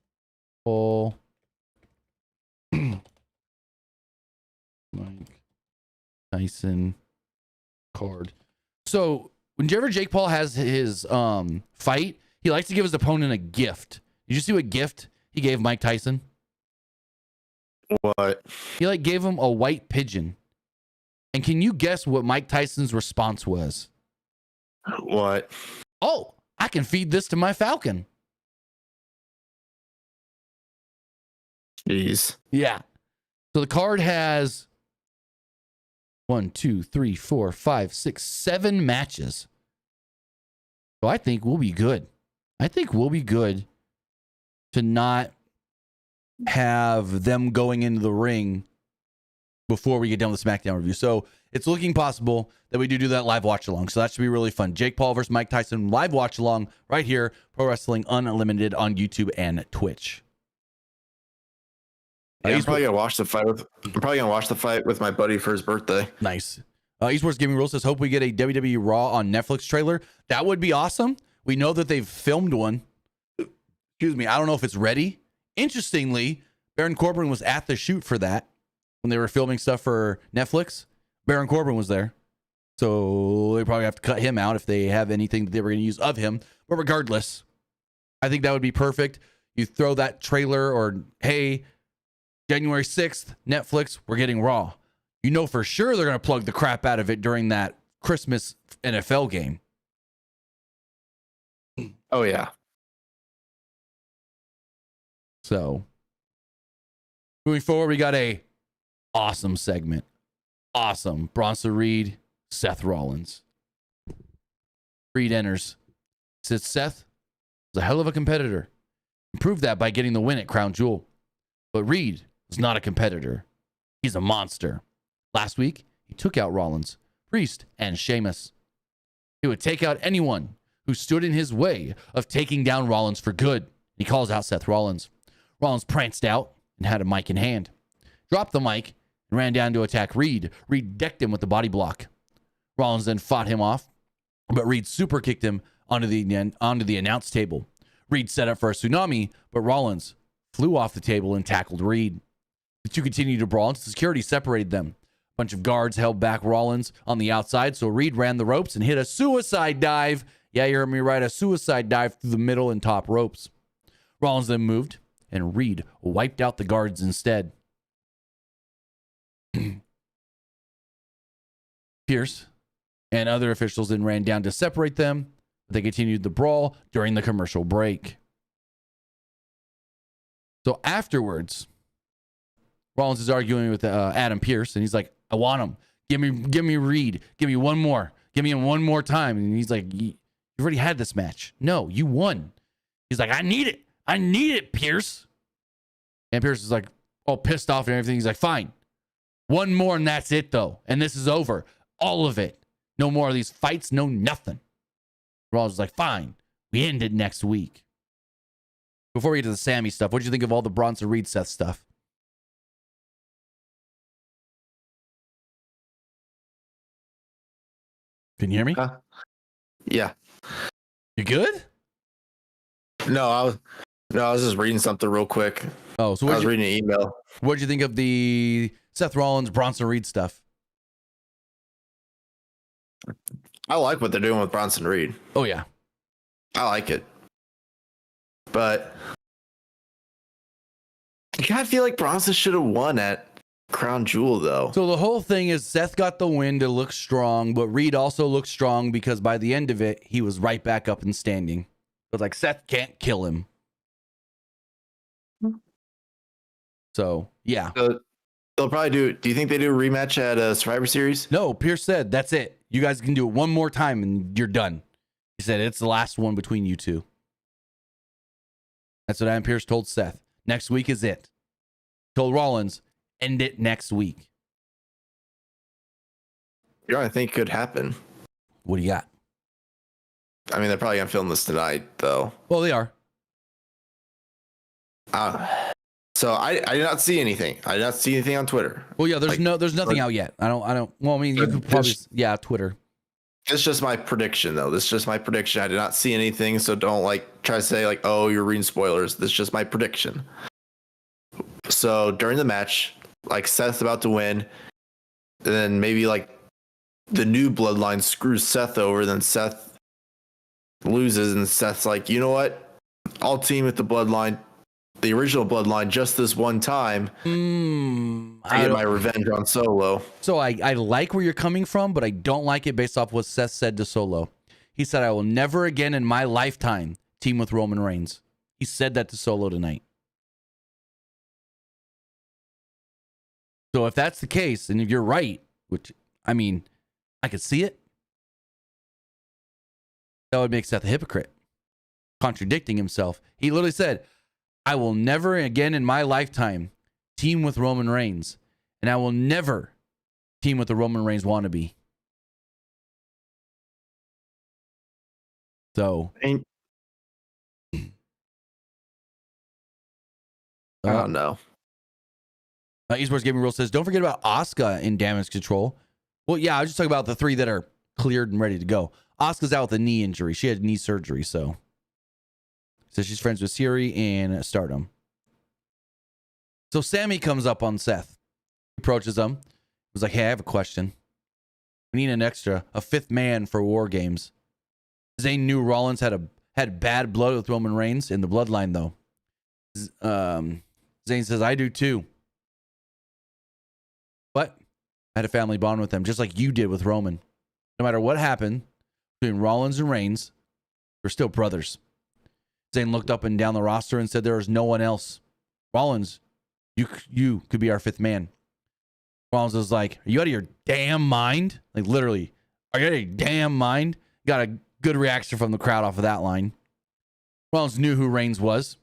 A: Paul Mike Tyson card. So whenever Jake Paul has his fight, he likes to give his opponent a gift. Did you see what gift he gave Mike Tyson?
B: What?
A: He gave him a white pigeon. And can you guess what Mike Tyson's response was?
B: What?
A: Oh, I can feed this to my falcon.
B: Jeez.
A: Yeah. So the card has 1, 2, 3, 4, 5, 6, 7 matches. So I think we'll be good. I think we'll be good to not have them going into the ring before we get done with the SmackDown review. So it's looking possible that we do that live watch along. So that should be really fun. Jake Paul versus Mike Tyson live watch along right here, Pro Wrestling Unlimited on YouTube and Twitch.
B: Yeah, I'm probably gonna watch the fight with my buddy for his birthday.
A: Nice. Esports Gaming Rules says, hope we get a WWE Raw on Netflix trailer. That would be awesome. We know that they've filmed one. Excuse me. I don't know if it's ready. Interestingly, Baron Corbin was at the shoot for that when they were filming stuff for Netflix. Baron Corbin was there. So they probably have to cut him out if they have anything that they were going to use of him. But regardless, I think that would be perfect. You throw that trailer or, hey, January 6th, Netflix, we're getting Raw. You know for sure they're going to plug the crap out of it during that Christmas NFL game.
B: Oh, yeah.
A: So, moving forward, we got a awesome segment. Awesome. Bronson Reed, Seth Rollins. Reed enters. Says Seth is a hell of a competitor. Proved that by getting the win at Crown Jewel. But Reed is not a competitor. He's a monster. Last week, he took out Rollins, Priest, and Sheamus. He would take out anyone who stood in his way of taking down Rollins for good. He calls out Seth Rollins. Rollins pranced out and had a mic in hand. Dropped the mic and ran down to attack Reed. Reed decked him with the body block. Rollins then fought him off, but Reed super kicked him onto the announce table. Reed set up for a tsunami, but Rollins flew off the table and tackled Reed. The two continued to brawl until security separated them. A bunch of guards held back Rollins on the outside, so Reed ran the ropes and hit a suicide dive. Yeah, you heard me right, a suicide dive through the middle and top ropes. Rollins then moved, and Reed wiped out the guards instead. Pierce and other officials then ran down to separate them. They continued the brawl during the commercial break. So afterwards, Rollins is arguing with Adam Pierce, and he's like, I want him. Give me Reed. Give me one more. Give me him one more time. And he's like, you already had this match. No, you won. He's like, I need it. I need it, Pierce. And Pierce is like, all pissed off and everything. He's like, fine. One more and that's it, though. And this is over. All of it. No more of these fights. No nothing. Rollins is like, fine. We end it next week. Before we get to the Sammy stuff, what did you think of all the Bronson Reed Seth stuff? Can you hear me?
B: Yeah.
A: You good?
B: No, I was just reading something real quick.
A: Oh, so
B: I was reading an email.
A: What did you think of the Seth Rollins, Bronson Reed stuff?
B: I like what they're doing with Bronson Reed.
A: Oh, yeah.
B: I like it. But I kind of feel like Bronson should have won at Crown Jewel, though.
A: So the whole thing is Seth got the win to look strong, but Reed also looked strong because by the end of it, he was right back up and standing. It was like Seth can't kill him. So, yeah.
B: They'll probably do you think they do a rematch at Survivor Series?
A: No, Pierce said, that's it. You guys can do it one more time and you're done. He said, it's the last one between you two. That's what Adam Pierce told Seth. Next week is it. Told Rollins, end it next week.
B: You know what I think could happen?
A: What do you got?
B: I mean, they're probably going to film this tonight, though.
A: Well, they are.
B: So I did not see anything. I did not see anything on Twitter.
A: Well, yeah, there's nothing out yet. I don't. Well, I mean, you could probably, Twitter.
B: It's just my prediction, though. This is just my prediction. I did not see anything, so don't try to say oh, you're reading spoilers. This is just my prediction. So during the match, Seth's about to win, and then maybe the new bloodline screws Seth over, then Seth loses, and Seth's like, you know what? I'll team with the bloodline, the original bloodline, just this one time. I get my revenge on Solo.
A: So I like where you're coming from, but I don't like it based off what Seth said to Solo. He said, I will never again in my lifetime team with Roman Reigns. He said that to Solo tonight. So if that's the case, and if you're right, which, I mean, I could see it, that would make Seth a hypocrite, contradicting himself. He literally said, I will never again in my lifetime team with Roman Reigns, and I will never team with the Roman Reigns wannabe. So,
B: I don't know.
A: Esports Gaming Rule says, don't forget about Asuka in Damage Control. Well, yeah, I was just talking about the three that are cleared and ready to go. Asuka's out with a knee injury. She had knee surgery, so she's friends with Siri and Stardom. So Sammy comes up on Seth, approaches him, was like, hey, I have a question. We need a fifth man for War Games. Zayn knew Rollins had bad blood with Roman Reigns in the bloodline, though. Zayn says, I do too. But I had a family bond with them, just like you did with Roman. No matter what happened between Rollins and Reigns, we're still brothers. Zayn looked up and down the roster and said there is no one else. Rollins, you could be our fifth man. Rollins was like, are you out of your damn mind? Like, literally, are you out of your damn mind? Got a good reaction from the crowd off of that line. Rollins knew who Reigns was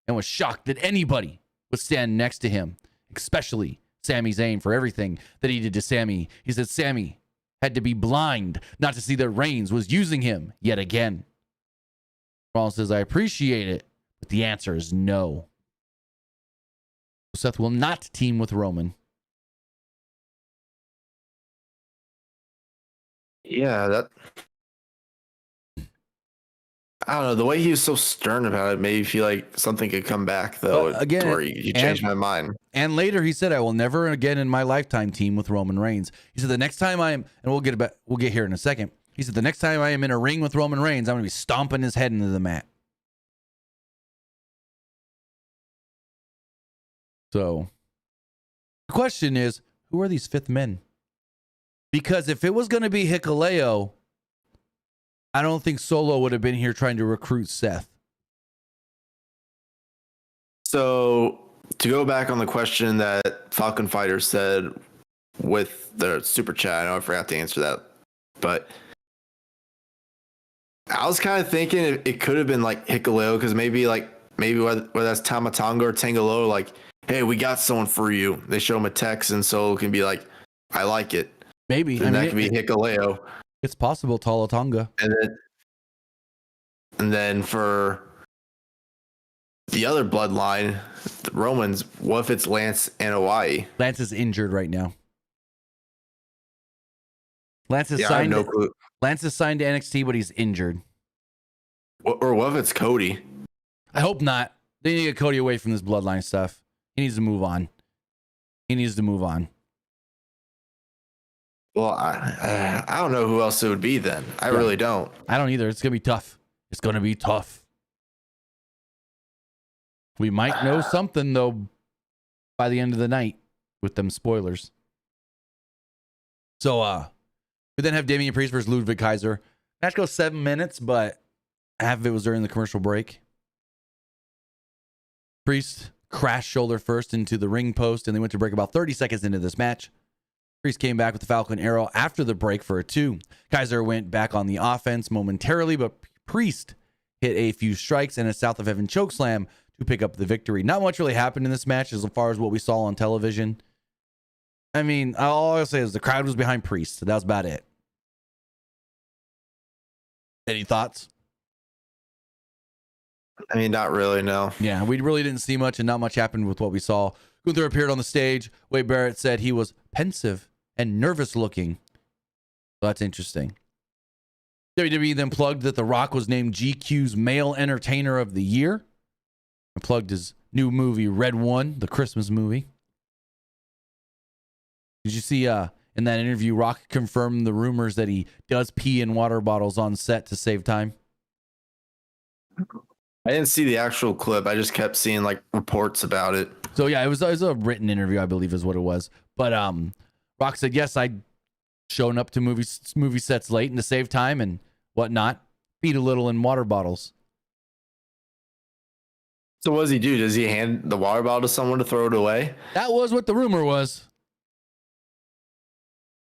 A: and was shocked that anybody would stand next to him especially Sami Zayn, for everything that he did to Sami. He said Sami had to be blind not to see that Reigns was using him yet again. Rollins says, I appreciate it, but the answer is no. Seth will not team with Roman.
B: Yeah, I don't know. The way he was so stern about it made me feel like something could come back, though.
A: Again,
B: or you changed my mind.
A: And later he said, I will never again in my lifetime team with Roman Reigns. He said, the next time I am, and we'll get here in a second. He said, the next time I am in a ring with Roman Reigns, I'm going to be stomping his head into the mat. So the question is, who are these fifth men? Because if it was going to be Hikuleo, I don't think Solo would have been here trying to recruit Seth.
B: So to go back on the question that Falcon Fighter said with the super chat, I know I forgot to answer that, but I was kind of thinking it could have been like Hikuleo, because maybe whether that's Tamatonga or Tangaloa, like, hey, we got someone for you. They show him a text, and Solo can be like, I like it.
A: Maybe.
B: And that could be Hikuleo.
A: It's possible, Talatonga.
B: And then for the other bloodline, the Romans, what if it's Lance and Hawaii?
A: Lance is injured right now. Lance is
B: I have
A: signed.
B: no clue.
A: Lance is signed to NXT, but he's injured.
B: Or what if it's Cody?
A: I hope not. They need to get Cody away from this bloodline stuff. He needs to move on.
B: Well, I don't know who else it would be then. I really don't.
A: I don't either. It's going to be tough. We might know something, though, by the end of the night with them spoilers. So, we then have Damian Priest versus Ludwig Kaiser. Match goes 7 minutes, but half of it was during the commercial break. Priest crashed shoulder first into the ring post, and they went to break about 30 seconds into this match. Priest came back with the Falcon Arrow after the break for a 2. Kaiser went back on the offense momentarily, but Priest hit a few strikes and a South of Heaven chokeslam to pick up the victory. Not much really happened in this match as far as what we saw on television. I mean, all I'll say is the crowd was behind Priest, so that was about it. Any thoughts?
B: I mean, not really, no.
A: Yeah, we really didn't see much, and not much happened with what we saw. Gunther appeared on the stage. Wade Barrett said he was pensive and nervous looking. So that's interesting. WWE then plugged that The Rock was named GQ's Male Entertainer of the Year. And plugged his new movie, Red One, the Christmas movie. Did you see in that interview, Rock confirmed the rumors that he does pee in water bottles on set to save time?
B: I didn't see the actual clip. I just kept seeing like reports about it.
A: So yeah, it was a written interview, I believe is what it was. But Rock said, yes, I shown up to movie sets late and to save time and whatnot, feed a little in water bottles.
B: So what does he do? Does he hand the water bottle to someone to throw it away?
A: That was what the rumor was.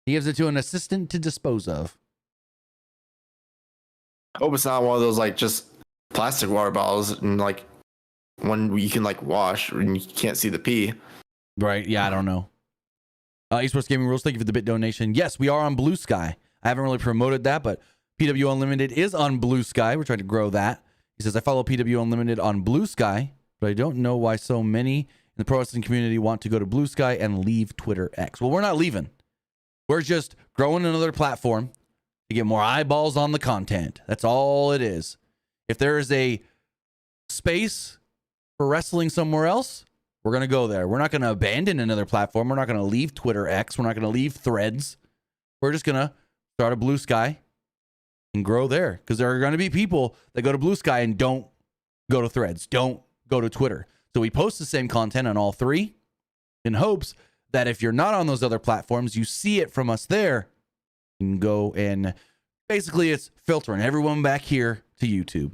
A: He gives it to an assistant to dispose of.
B: I hope it's not one of those like just plastic water bottles and like one you can like wash and you can't see the pee.
A: Right. Yeah, I don't know. Esports Gaming Rules, thank you for the bit donation. Yes, we are on Blue Sky. I haven't really promoted that, but PW Unlimited is on Blue Sky. We're trying to grow that. He says, I follow PW Unlimited on Blue Sky, but I don't know why so many in the pro wrestling community want to go to Blue Sky and leave Twitter X. Well, we're not leaving. We're just growing another platform to get more eyeballs on the content. That's all it is. If there is a space for wrestling somewhere else, we're going to go there. We're not going to abandon another platform. We're not going to leave Twitter X. We're not going to leave Threads. We're just going to start a Blue Sky and grow there, because there are going to be people that go to Blue Sky and don't go to Threads, don't go to Twitter. So we post the same content on all three in hopes that if you're not on those other platforms, you see it from us there and go, and basically it's filtering everyone back here to YouTube.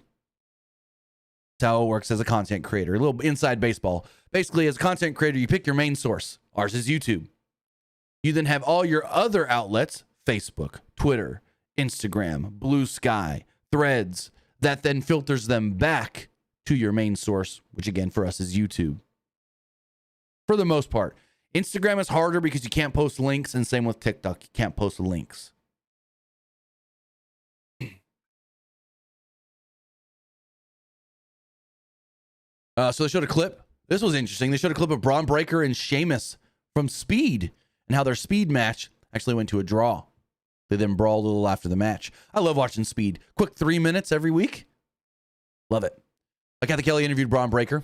A: That's how it works as a content creator. A little inside baseball. Basically, as a content creator, you pick your main source. Ours is YouTube. You then have all your other outlets, Facebook, Twitter, Instagram, Blue Sky, Threads, that then filters them back to your main source, which again for us is YouTube. for the most part. Instagram is harder because you can't post links, and same with TikTok. You can't post links. So they showed a clip. This was interesting. They showed a clip of Braun Breaker and Sheamus from Speed and how their Speed match actually went to a draw. They then brawled a little after the match. I love watching Speed. Quick 3 minutes every week. Love it. Kathy Kelly interviewed Braun Breaker.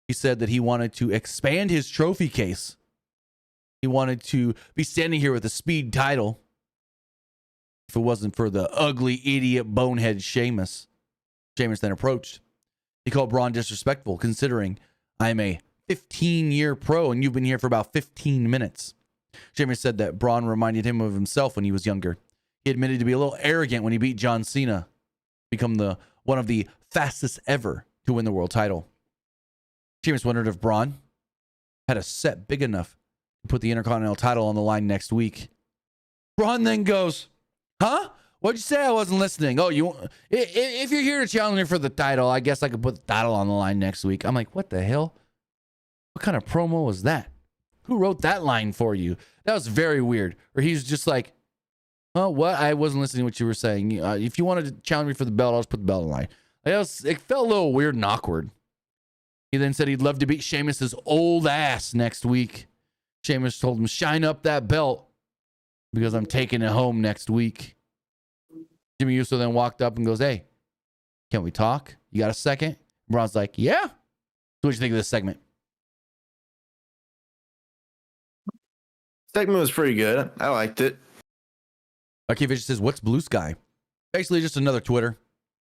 A: He said that he wanted to expand his trophy case. He wanted to be standing here with a Speed title if it wasn't for the ugly, idiot, bonehead Sheamus. Sheamus then approached. He called Braun disrespectful, considering I'm a 15-year pro and you've been here for about 15 minutes. Sheamus said that Braun reminded him of himself when he was younger. He admitted to be a little arrogant when he beat John Cena, become one of the fastest ever to win the world title. Sheamus wondered if Braun had a set big enough to put the Intercontinental title on the line next week. Braun then goes, huh? What'd you say? I wasn't listening. Oh, if you're here to challenge me for the title, I guess I could put the title on the line next week. I'm like, what the hell? What kind of promo was that? Who wrote that line for you? That was very weird. Or he's just like, oh, what? I wasn't listening to what you were saying. If you wanted to challenge me for the belt, I'll just put the belt on the line. It felt a little weird and awkward. He then said he'd love to beat Sheamus's old ass next week. Sheamus told him, shine up that belt because I'm taking it home next week. Jimmy Uso then walked up and goes, hey, can we talk? You got a second? Braun's like, yeah. So what'd you think of this segment?
B: Segment was pretty good. I liked it.
A: Archie Vision says, what's Blue Sky? Basically just another Twitter,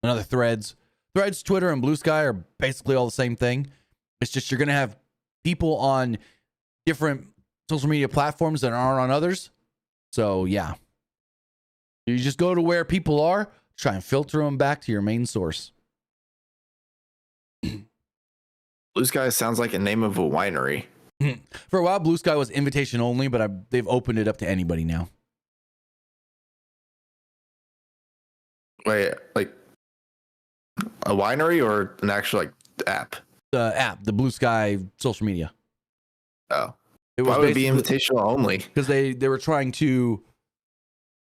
A: another Threads. Threads, Twitter, and Blue Sky are basically all the same thing. It's just you're going to have people on different social media platforms that aren't on others. So, yeah. You just go to where people are, try and filter them back to your main source.
B: Blue Sky sounds like a name of a winery.
A: For a while, Blue Sky was invitation only, but they've opened it up to anybody now.
B: Wait, like a winery or an actual app?
A: The app, the Blue Sky social media.
B: Oh,
A: it was
B: why would it be invitational only?
A: Because they were trying to.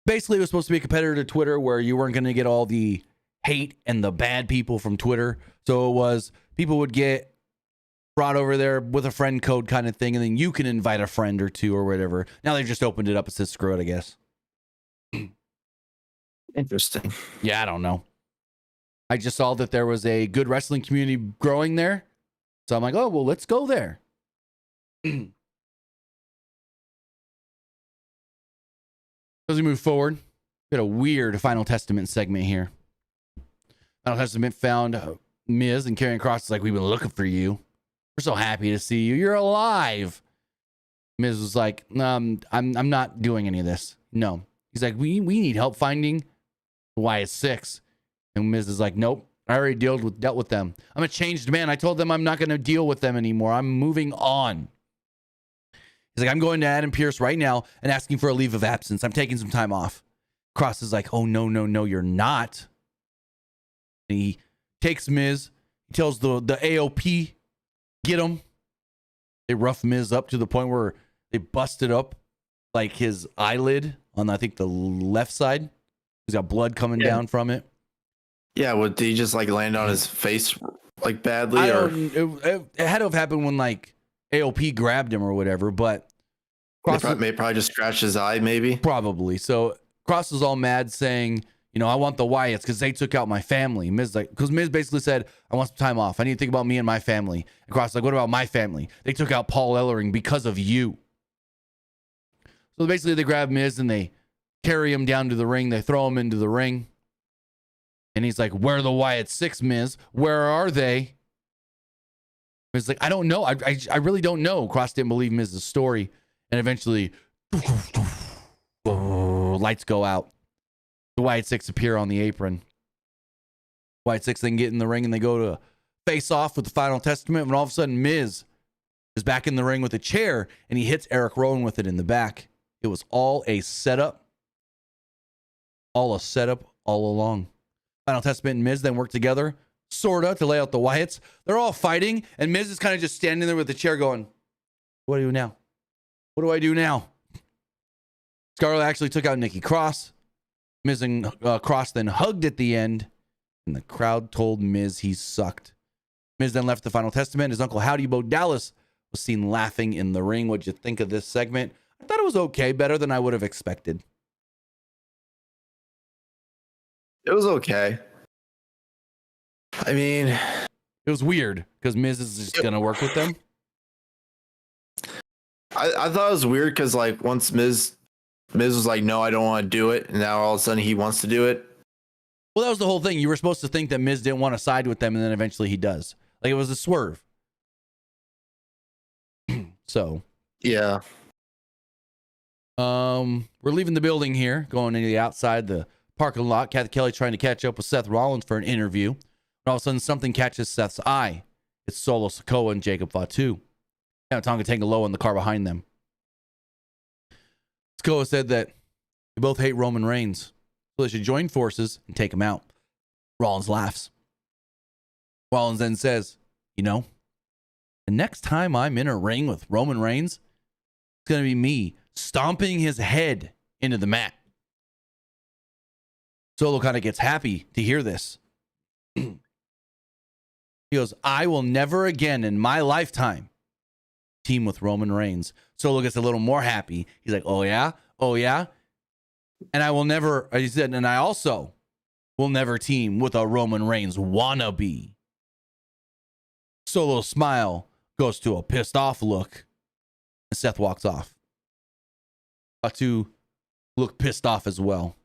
A: Basically, it was supposed to be a competitor to Twitter where you weren't going to get all the hate and the bad people from Twitter. So it was people would get brought over there with a friend code kind of thing, and then you can invite a friend or two or whatever. Now they've just opened it up and said screw it, I guess.
B: Interesting.
A: Yeah, I don't know. I just saw that there was a good wrestling community growing there. So I'm like, oh, well, let's go there. As we move forward, we got a weird Final Testament segment here. Final Testament found Miz and Karrion Kross is like, we've been looking for you. We're so happy to see you. You're alive. Miz was like, I'm not doing any of this. No. He's like, we need help finding Wyatt 6. And Miz is like, nope. I already dealt with them. I'm a changed man. I told them I'm not going to deal with them anymore. I'm moving on. He's like, I'm going to Adam Pearce right now and asking for a leave of absence. I'm taking some time off. Cross is like, oh, no, you're not. And he takes Miz. He tells the AOP, get him. They rough Miz up to the point where they busted up like his eyelid on, I think, the left side. He's got blood coming down from it.
B: Yeah, did he just land on his face badly?
A: It had to have happened when AOP grabbed him or whatever, but
B: Cross may probably just scratch his eye, maybe.
A: Probably. So Cross was all mad, saying, I want the Wyatts because they took out my family. Because Miz basically said, I want some time off. I need to think about me and my family. And Cross was like, what about my family? They took out Paul Ellering because of you. So basically, they grab Miz and they carry him down to the ring. They throw him into the ring. And he's like, where are the Wyatt 6, Miz? Where are they? He's like, I don't know. I really don't know. Cross didn't believe Miz's story. And eventually, lights go out. The Wyatt 6 appear on the apron. Wyatt 6 then get in the ring and they go to face off with the Final Testament. When all of a sudden, Miz is back in the ring with a chair and he hits Eric Rowan with it in the back. It was all a setup. All a setup all along. Final Testament and Miz then work together. sorta, to lay out the Wyatts. They're all fighting, and Miz is kind of just standing there with the chair going, what do I do now? What do I do now? Scarlett actually took out Nikki Cross. Miz and Cross then hugged at the end, and the crowd told Miz he sucked. Miz then left the final testament. His uncle Howdy Bo Dallas was seen laughing in the ring. What'd you think of this segment? I thought it was okay, better than I would have expected.
B: It was okay. I mean,
A: it was weird because Miz is just gonna work with them.
B: I thought it was weird because like once Miz was like, no, I don't want to do it, and now all of a sudden he wants to do it.
A: Well, that was the whole thing. You were supposed to think that Miz didn't want to side with them, and then eventually he does. Like, it was a swerve. So
B: yeah.
A: We're leaving the building here, going into the outside the parking lot. Kathy Kelly trying to catch up with Seth Rollins for an interview. And all of a sudden, something catches Seth's eye. It's Solo Sikoa and Jacob Fatu. Now Tonga Tonga Loa in the car behind them. Sikoa said that they both hate Roman Reigns, so they should join forces and take him out. Rollins laughs. Rollins then says, you know, the next time I'm in a ring with Roman Reigns, it's going to be me stomping his head into the mat. Solo kind of gets happy to hear this. He goes, I will never again in my lifetime team with Roman Reigns. Solo gets a little more happy. He's like, oh yeah? Oh yeah? And I will never, he said, and I also will never team with a Roman Reigns wannabe. Solo's smile goes to a pissed off look, and Seth walks off. Fatu looked pissed off as well.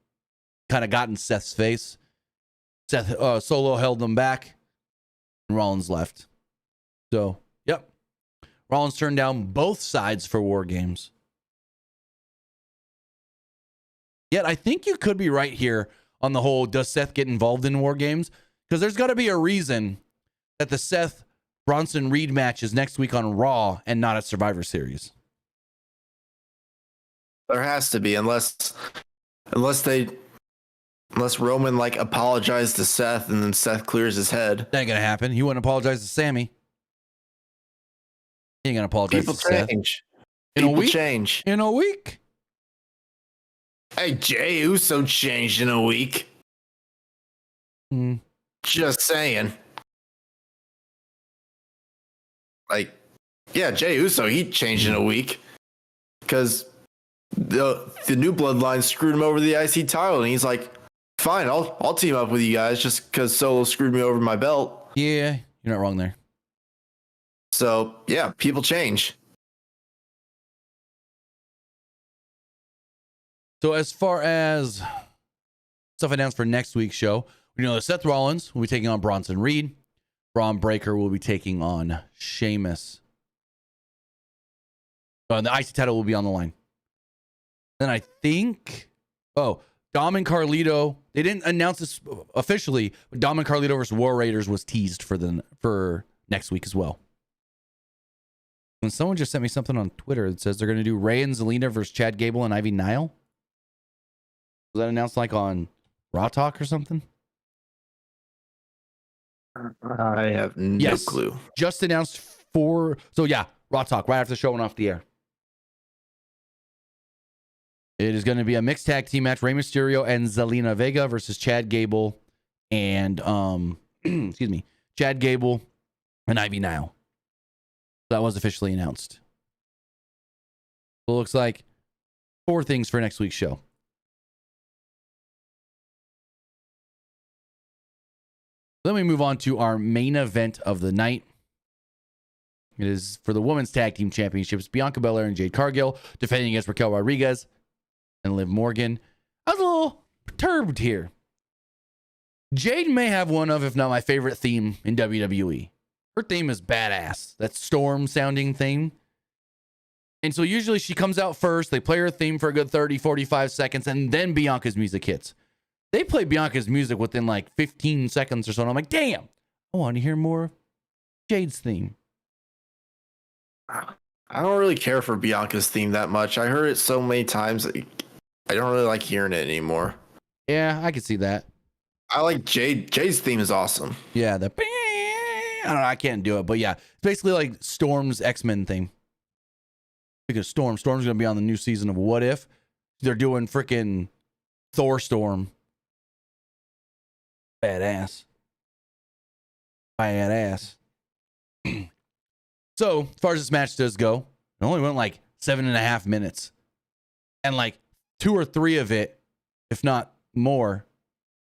A: Kind of got in Seth's face. Solo held them back, and Rollins left. So, yep. Rollins turned down both sides for War Games. Yet, I think you could be right here on the whole, does Seth get involved in War Games? Because there's got to be a reason that the Seth Bronson Reed match is next week on Raw and not at Survivor Series.
B: There has to be, unless Roman like apologized to Seth and then Seth clears his head.
A: That ain't gonna happen. He wouldn't apologize to Sammy. He ain't gonna apologize
B: People
A: to Seth.
B: change.
A: In a week?
B: Change.
A: In a week?
B: Hey, Jey Uso changed in a week. Just saying. Like, yeah, Jey Uso, he changed in a week because the new bloodline screwed him over the IC title, and he's like, fine, I'll team up with you guys just because Solo screwed me over my belt.
A: Yeah, you're not wrong there.
B: So yeah, people change.
A: So as far as stuff announced for next week's show, we know that Seth Rollins will be taking on Bronson Reed. Braun Breaker will be taking on Sheamus. And the IC title will be on the line. Then I think, Dom and Carlito, they didn't announce this officially, but Dom and Carlito versus War Raiders was teased for next week as well. And someone just sent me something on Twitter that says they're going to do Ray and Zelina versus Chad Gable and Ivy Nile. Was that announced like on Raw Talk or something?
B: I have no clue.
A: Just announced Raw Talk right after the show went off the air. It is going to be a mixed tag team match. Rey Mysterio and Zelina Vega versus Chad Gable and Chad Gable and Ivy Nile. That was officially announced. So it looks like 4 things for next week's show. Then we move on to our main event of the night. It is for the Women's Tag Team Championships. Bianca Belair and Jade Cargill defending against Raquel Rodriguez and Liv Morgan. I was a little perturbed here. Jade may have one of, if not my favorite theme in WWE. Her theme is badass. That storm sounding theme. And so usually she comes out first. They play her theme for a good 30, 45 seconds, and then Bianca's music hits. They play Bianca's music within like 15 seconds or so. And I'm like, damn, I want to hear more of Jade's theme.
B: I don't really care for Bianca's theme that much. I heard it so many times. I don't really like hearing it anymore.
A: Yeah, I can see that.
B: I like Jay's theme is awesome.
A: Yeah, I don't know, I can't do it, but yeah, it's basically like Storm's X-Men theme. Because Storm's gonna be on the new season of What If. They're doing freaking Thor Storm. Badass. So, as far as this match does go, it only went like 7.5 minutes. And like 2 or 3 of it, if not more,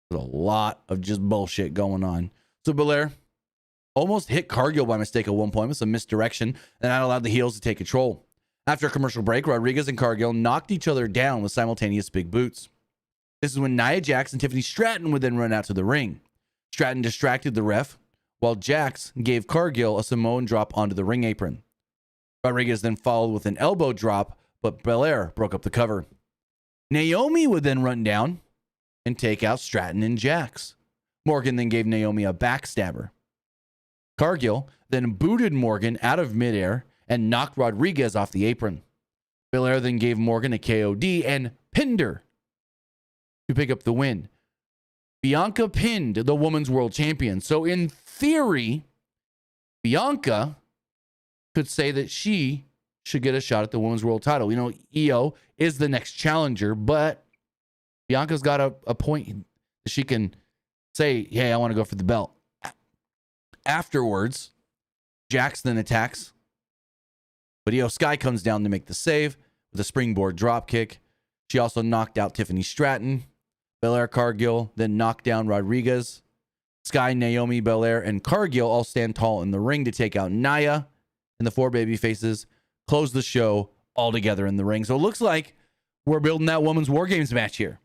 A: there's a lot of just bullshit going on. So Belair almost hit Cargill by mistake at one point with some misdirection, and that allowed the heels to take control. After a commercial break, Rodriguez and Cargill knocked each other down with simultaneous big boots. This is when Nia Jax and Tiffany Stratton would then run out to the ring. Stratton distracted the ref, while Jax gave Cargill a Samoan drop onto the ring apron. Rodriguez then followed with an elbow drop, but Belair broke up the cover. Naomi would then run down and take out Stratton and Jax. Morgan then gave Naomi a backstabber. Cargill then booted Morgan out of midair and knocked Rodriguez off the apron. Belair then gave Morgan a KOD and pinned her to pick up the win. Bianca pinned the Women's World Champion. So in theory, Bianca could say that she should get a shot at the Women's World title. You know, Io is the next challenger, but Bianca's got a point. She can say, hey, I want to go for the belt. Afterwards, Jax then attacks, but Io Sky comes down to make the save with a springboard drop kick. She also knocked out Tiffany Stratton. Belair, Cargill then knocked down Rodriguez. Sky, Naomi, Belair, and Cargill all stand tall in the ring to take out Nia, and the 4 baby faces close the show all together in the ring. So it looks like we're building that Women's War Games match here.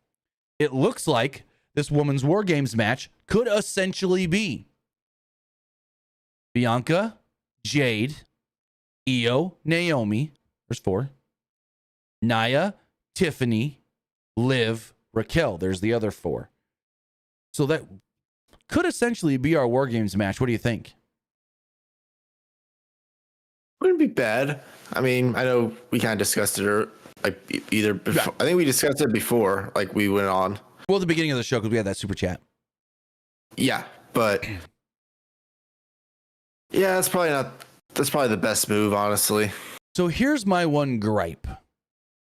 A: It looks like this Women's War Games match could essentially be Bianca, Jade, Io, Naomi, there's 4, Nia, Tiffany, Liv, Raquel, there's the other 4. So that could essentially be our War Games match. What do you think?
B: Wouldn't be bad. I mean, I know we kind of discussed it, either before. Yeah. I think we discussed it before, like we went on.
A: Well, at the beginning of the show, because we had that super chat.
B: Yeah, but yeah, that's probably the best move, honestly.
A: So here's my one gripe,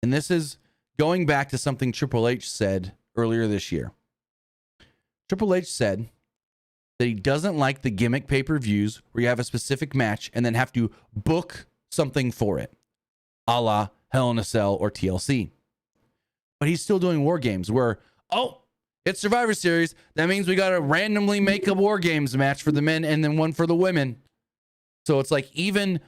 A: and this is going back to something Triple H said earlier this year. Triple H said that he doesn't like the gimmick pay-per-views where you have a specific match and then have to book something for it, a la Hell in a Cell or TLC. But he's still doing War Games where, oh, it's Survivor Series. That means we got to randomly make a War Games match for the men and then one for the women. So it's like even,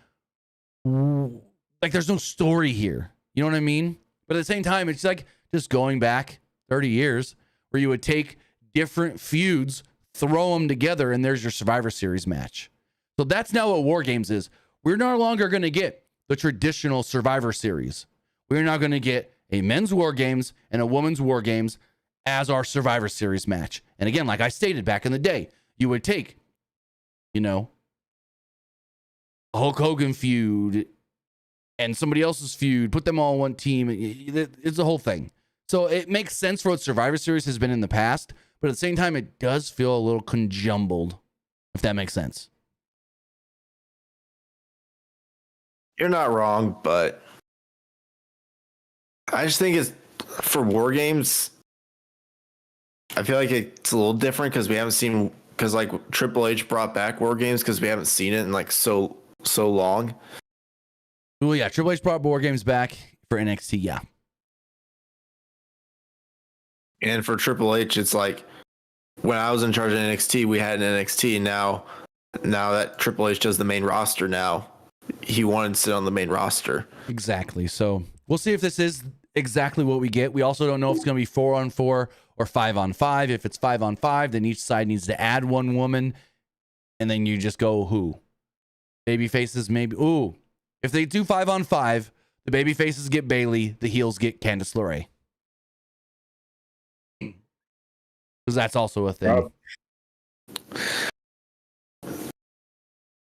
A: like there's no story here. You know what I mean? But at the same time, it's like just going back 30 years where you would take different feuds, throw them together, and there's your Survivor Series match. So that's now what War Games is. We're no longer going to get the traditional Survivor Series. We're now going to get a men's War Games and a women's War Games as our Survivor Series match. And again, like I stated back in the day, you would take, you know, a Hulk Hogan feud and somebody else's feud, put them all on one team. It's the whole thing. So it makes sense for what Survivor Series has been in the past, but at the same time, it does feel a little conjumbled, if that makes sense.
B: You're not wrong, but I just think it's for War Games. I feel like it's a little different because we haven't seen, because like Triple H brought back War Games because we haven't seen it in like so long.
A: Well, yeah, Triple H brought War Games back for NXT, yeah.
B: And for Triple H, it's like when I was in charge of NXT, we had an NXT, and now that Triple H does the main roster now, he wanted to sit on the main roster.
A: Exactly. So we'll see if this is exactly what we get. We also don't know if it's going to be 4-on-4 or 5-on-5. If it's 5-on-5, then each side needs to add one woman, and then you just go who? Baby faces, maybe. Ooh. If they do 5-on-5, the baby faces get Bailey, the heels get Candice LeRae. Because that's also a thing.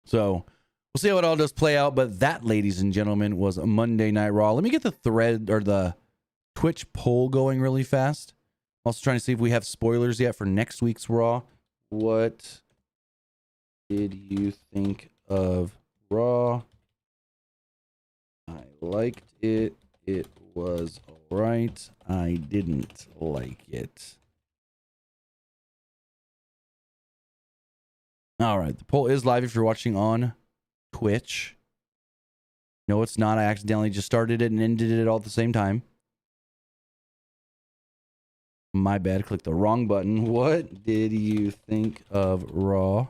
A: So we'll see how it all does play out. But that, ladies and gentlemen, was a Monday Night Raw. Let me get the thread or the Twitch poll going really fast also trying to see if we have spoilers yet for next week's Raw. What did you think of Raw? I liked it. It was alright. I didn't like it. Alright, the poll is live if you're watching on Twitch. No, it's not. I accidentally just started it and ended it all at the same time. My bad. Click the wrong button. What did you think of Raw?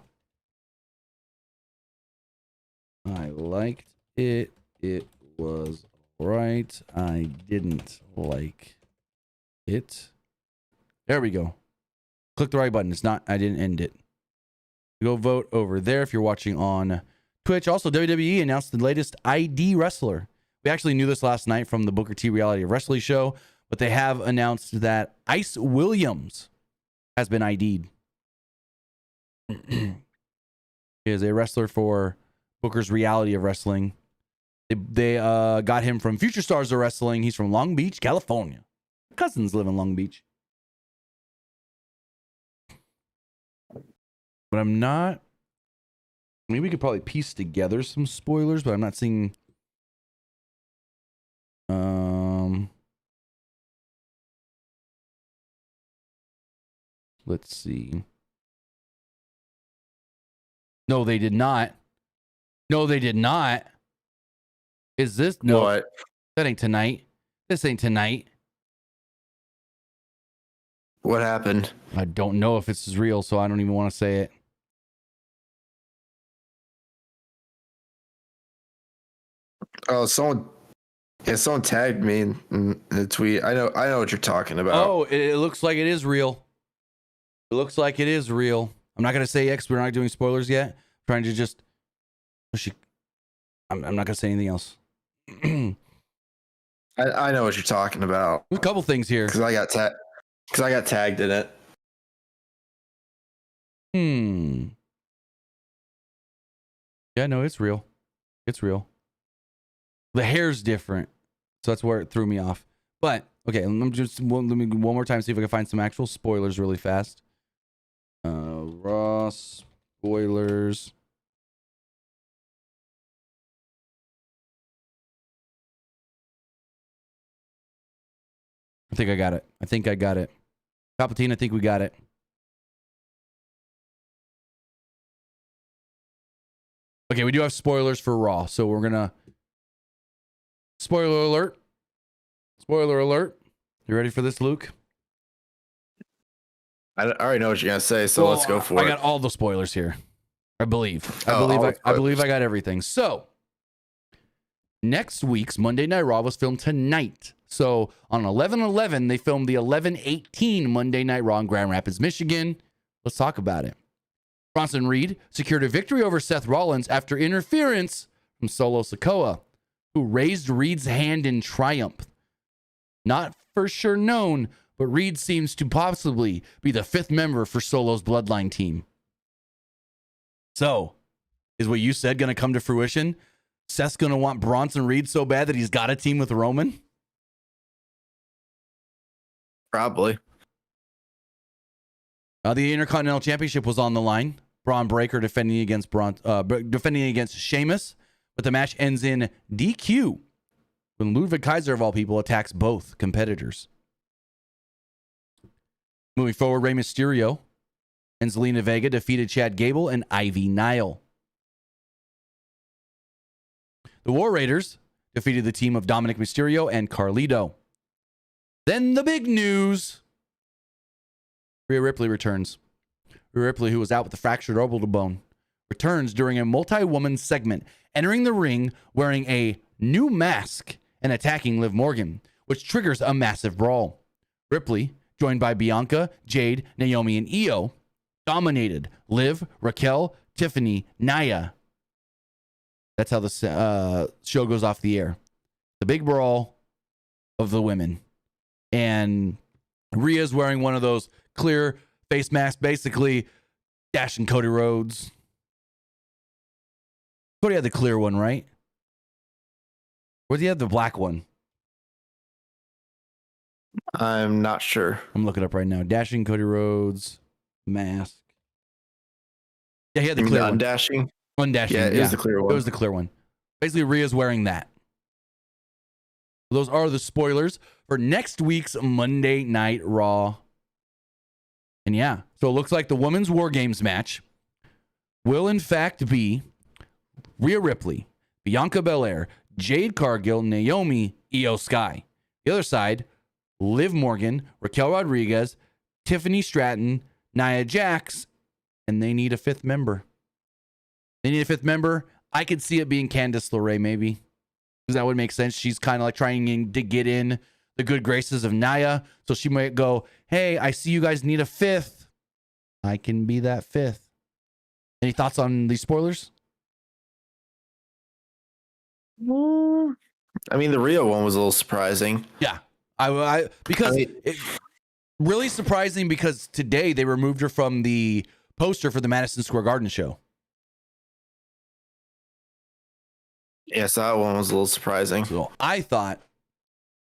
A: I liked it. It was alright. I didn't like it. There we go. Click the right button. It's not. I didn't end it. Go vote over there if you're watching on Twitch. Also, WWE announced the latest ID wrestler. We actually knew this last night from the Booker T Reality of Wrestling show, but they have announced that Ice Williams has been ID'd. He is a wrestler for Booker's Reality of Wrestling. They got him from Future Stars of Wrestling. He's from Long Beach, California. My cousins live in Long Beach. But I'm not. Maybe we could probably piece together some spoilers, but I'm not seeing. Let's see. No, they did not. No, they did not. Is this no?
B: What?
A: That ain't tonight. This ain't tonight.
B: What happened?
A: I don't know if this is real, so I don't even want to say it.
B: Oh, someone tagged me in the tweet. I know what you're talking about.
A: Oh, it looks like it is real. It looks like it is real. I'm not gonna say X. We're not doing spoilers yet. I'm trying to just. I'm not gonna say anything else.
B: I know what you're talking about.
A: There's a couple things here.
B: Because I got tagged in it.
A: Yeah, no, it's real. It's real. The hair's different, so that's where it threw me off. But okay, let me one more time see if I can find some actual spoilers really fast. Raw spoilers. I think I got it. Palpatine, I think we got it. Okay, we do have spoilers for Raw, so we're gonna. Spoiler alert. Spoiler alert. You ready for this, Luke?
B: I already know what you're gonna say, so let's go for it.
A: I got all the spoilers here. I believe. I
B: Oh,
A: believe I got everything. So, next week's Monday Night Raw was filmed tonight. So, on 11/11, they filmed the 11/18 Monday Night Raw in Grand Rapids, Michigan. Let's talk about it. Bronson Reed secured a victory over Seth Rollins after interference from Solo Sikoa, who raised Reed's hand in triumph. Not for sure known, but Reed seems to possibly be the fifth member for Solo's Bloodline team. So, is what you said going to come to fruition? Seth's going to want Bronson Reed so bad that he's got a team with Roman?
B: Probably.
A: The Intercontinental Championship was on the line. Braun Breaker defending against Sheamus, but the match ends in DQ when Ludwig Kaiser, of all people, attacks both competitors. Moving forward, Rey Mysterio and Zelina Vega defeated Chad Gable and Ivy Nile. The War Raiders defeated the team of Dominic Mysterio and Carlito. Then the big news. Rhea Ripley returns. Rhea Ripley, who was out with a fractured orbital bone, returns during a multi-woman segment, entering the ring wearing a new mask and attacking Liv Morgan, which triggers a massive brawl. Ripley, joined by Bianca, Jade, Naomi, and Io, dominated Liv, Raquel, Tiffany, Nia. That's how the show goes off the air. The big brawl of the women. And Rhea's wearing one of those clear face masks, basically dashing Cody Rhodes. Cody had the clear one, right? Or did he have the black one?
B: I'm not sure.
A: I'm looking up right now. Dashing Cody Rhodes mask. Yeah, he had the
B: You mean
A: clear
B: the
A: one.
B: undashing?
A: Undashing.
B: Yeah, it was the clear one.
A: It was the clear one. Basically, Rhea's wearing that. Those are the spoilers for next week's Monday Night Raw. And yeah, so it looks like the Women's War Games match will in fact be Rhea Ripley, Bianca Belair, Jade Cargill, Naomi, Io Sky. The other side, Liv Morgan, Raquel Rodriguez, Tiffany Stratton, Nia Jax, and they need a fifth member. I could see it being Candice LeRae, maybe. Because that would make sense. She's kind of like trying to get in the good graces of Nia. So she might go, hey, I see you guys need a fifth. I can be that fifth. Any thoughts on these spoilers?
B: I mean, the Rio one was a little surprising.
A: Yeah. Really surprising because today they removed her from the poster for the Madison Square Garden show.
B: Yes, that one was a little surprising.
A: So I thought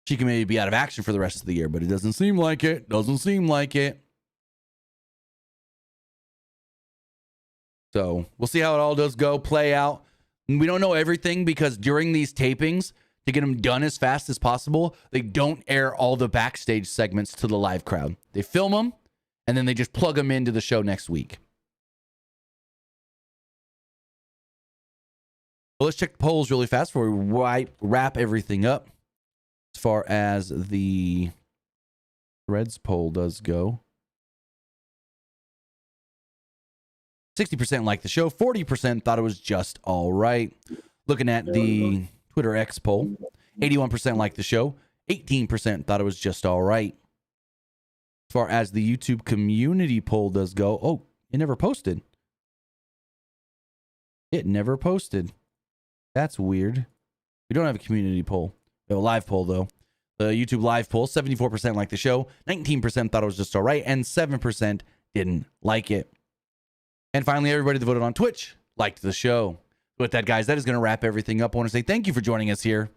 A: she can maybe be out of action for the rest of the year, but it doesn't seem like it. So we'll see how it all does go, play out. And we don't know everything because during these tapings, to get them done as fast as possible, they don't air all the backstage segments to the live crowd. They film them, and then they just plug them into the show next week. Well, let's check the polls really fast before we wrap everything up. As far as the Threads poll does go, 60% liked the show, 40% thought it was just all right. Looking at the Twitter X poll, 81% liked the show, 18% thought it was just all right. As far as the YouTube community poll does go, oh, it never posted. That's weird. We don't have a community poll. We have a live poll, though. The YouTube live poll, 74% liked the show, 19% thought it was just all right, and 7% didn't like it. And finally, everybody that voted on Twitch liked the show. With that, guys, that is going to wrap everything up. I want to say thank you for joining us here.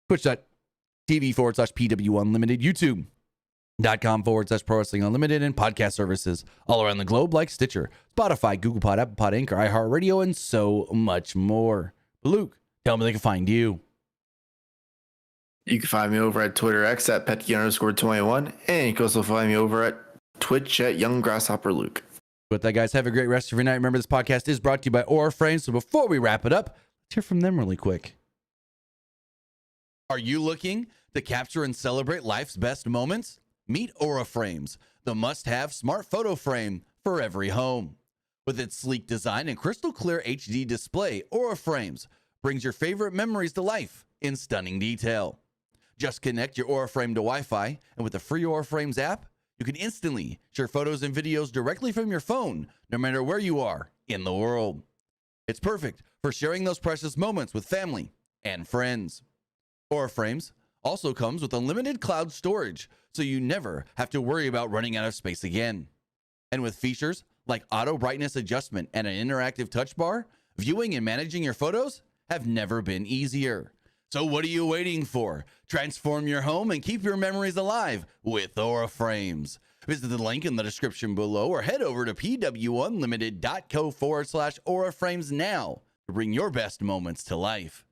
A: Twitch.tv/PWU Unlimited, YouTube.com/Pro Wrestling Unlimited, and podcast services all around the globe like Stitcher, Spotify, Google Pod, Apple Pod, Anchor, iHeartRadio, and so much more. Luke, tell me they can find you.
B: You can find me over at Twitter X at Petke_21, and you can also find me over at Twitch at Young Grasshopper Luke.
A: With that, guys, have a great rest of your night. Remember, this podcast is brought to you by Aura Frames. So before we wrap it up, let's hear from them really quick. Are you looking to capture and celebrate life's best moments? Meet Aura Frames, the must-have smart photo frame for every home. With its sleek design and crystal clear HD display, Aura Frames brings your favorite memories to life in stunning detail. Just connect your Aura Frame to Wi-Fi, and with the free Aura Frames app, you can instantly share photos and videos directly from your phone, no matter where you are in the world. It's perfect for sharing those precious moments with family and friends. Aura Frames also comes with unlimited cloud storage, so you never have to worry about running out of space again. And with features like auto brightness adjustment and an interactive touch bar, viewing and managing your photos have never been easier. So what are you waiting for? Transform your home and keep your memories alive with Aura Frames. Visit the link in the description below or head over to pwunlimited.co/Aura Frames now to bring your best moments to life.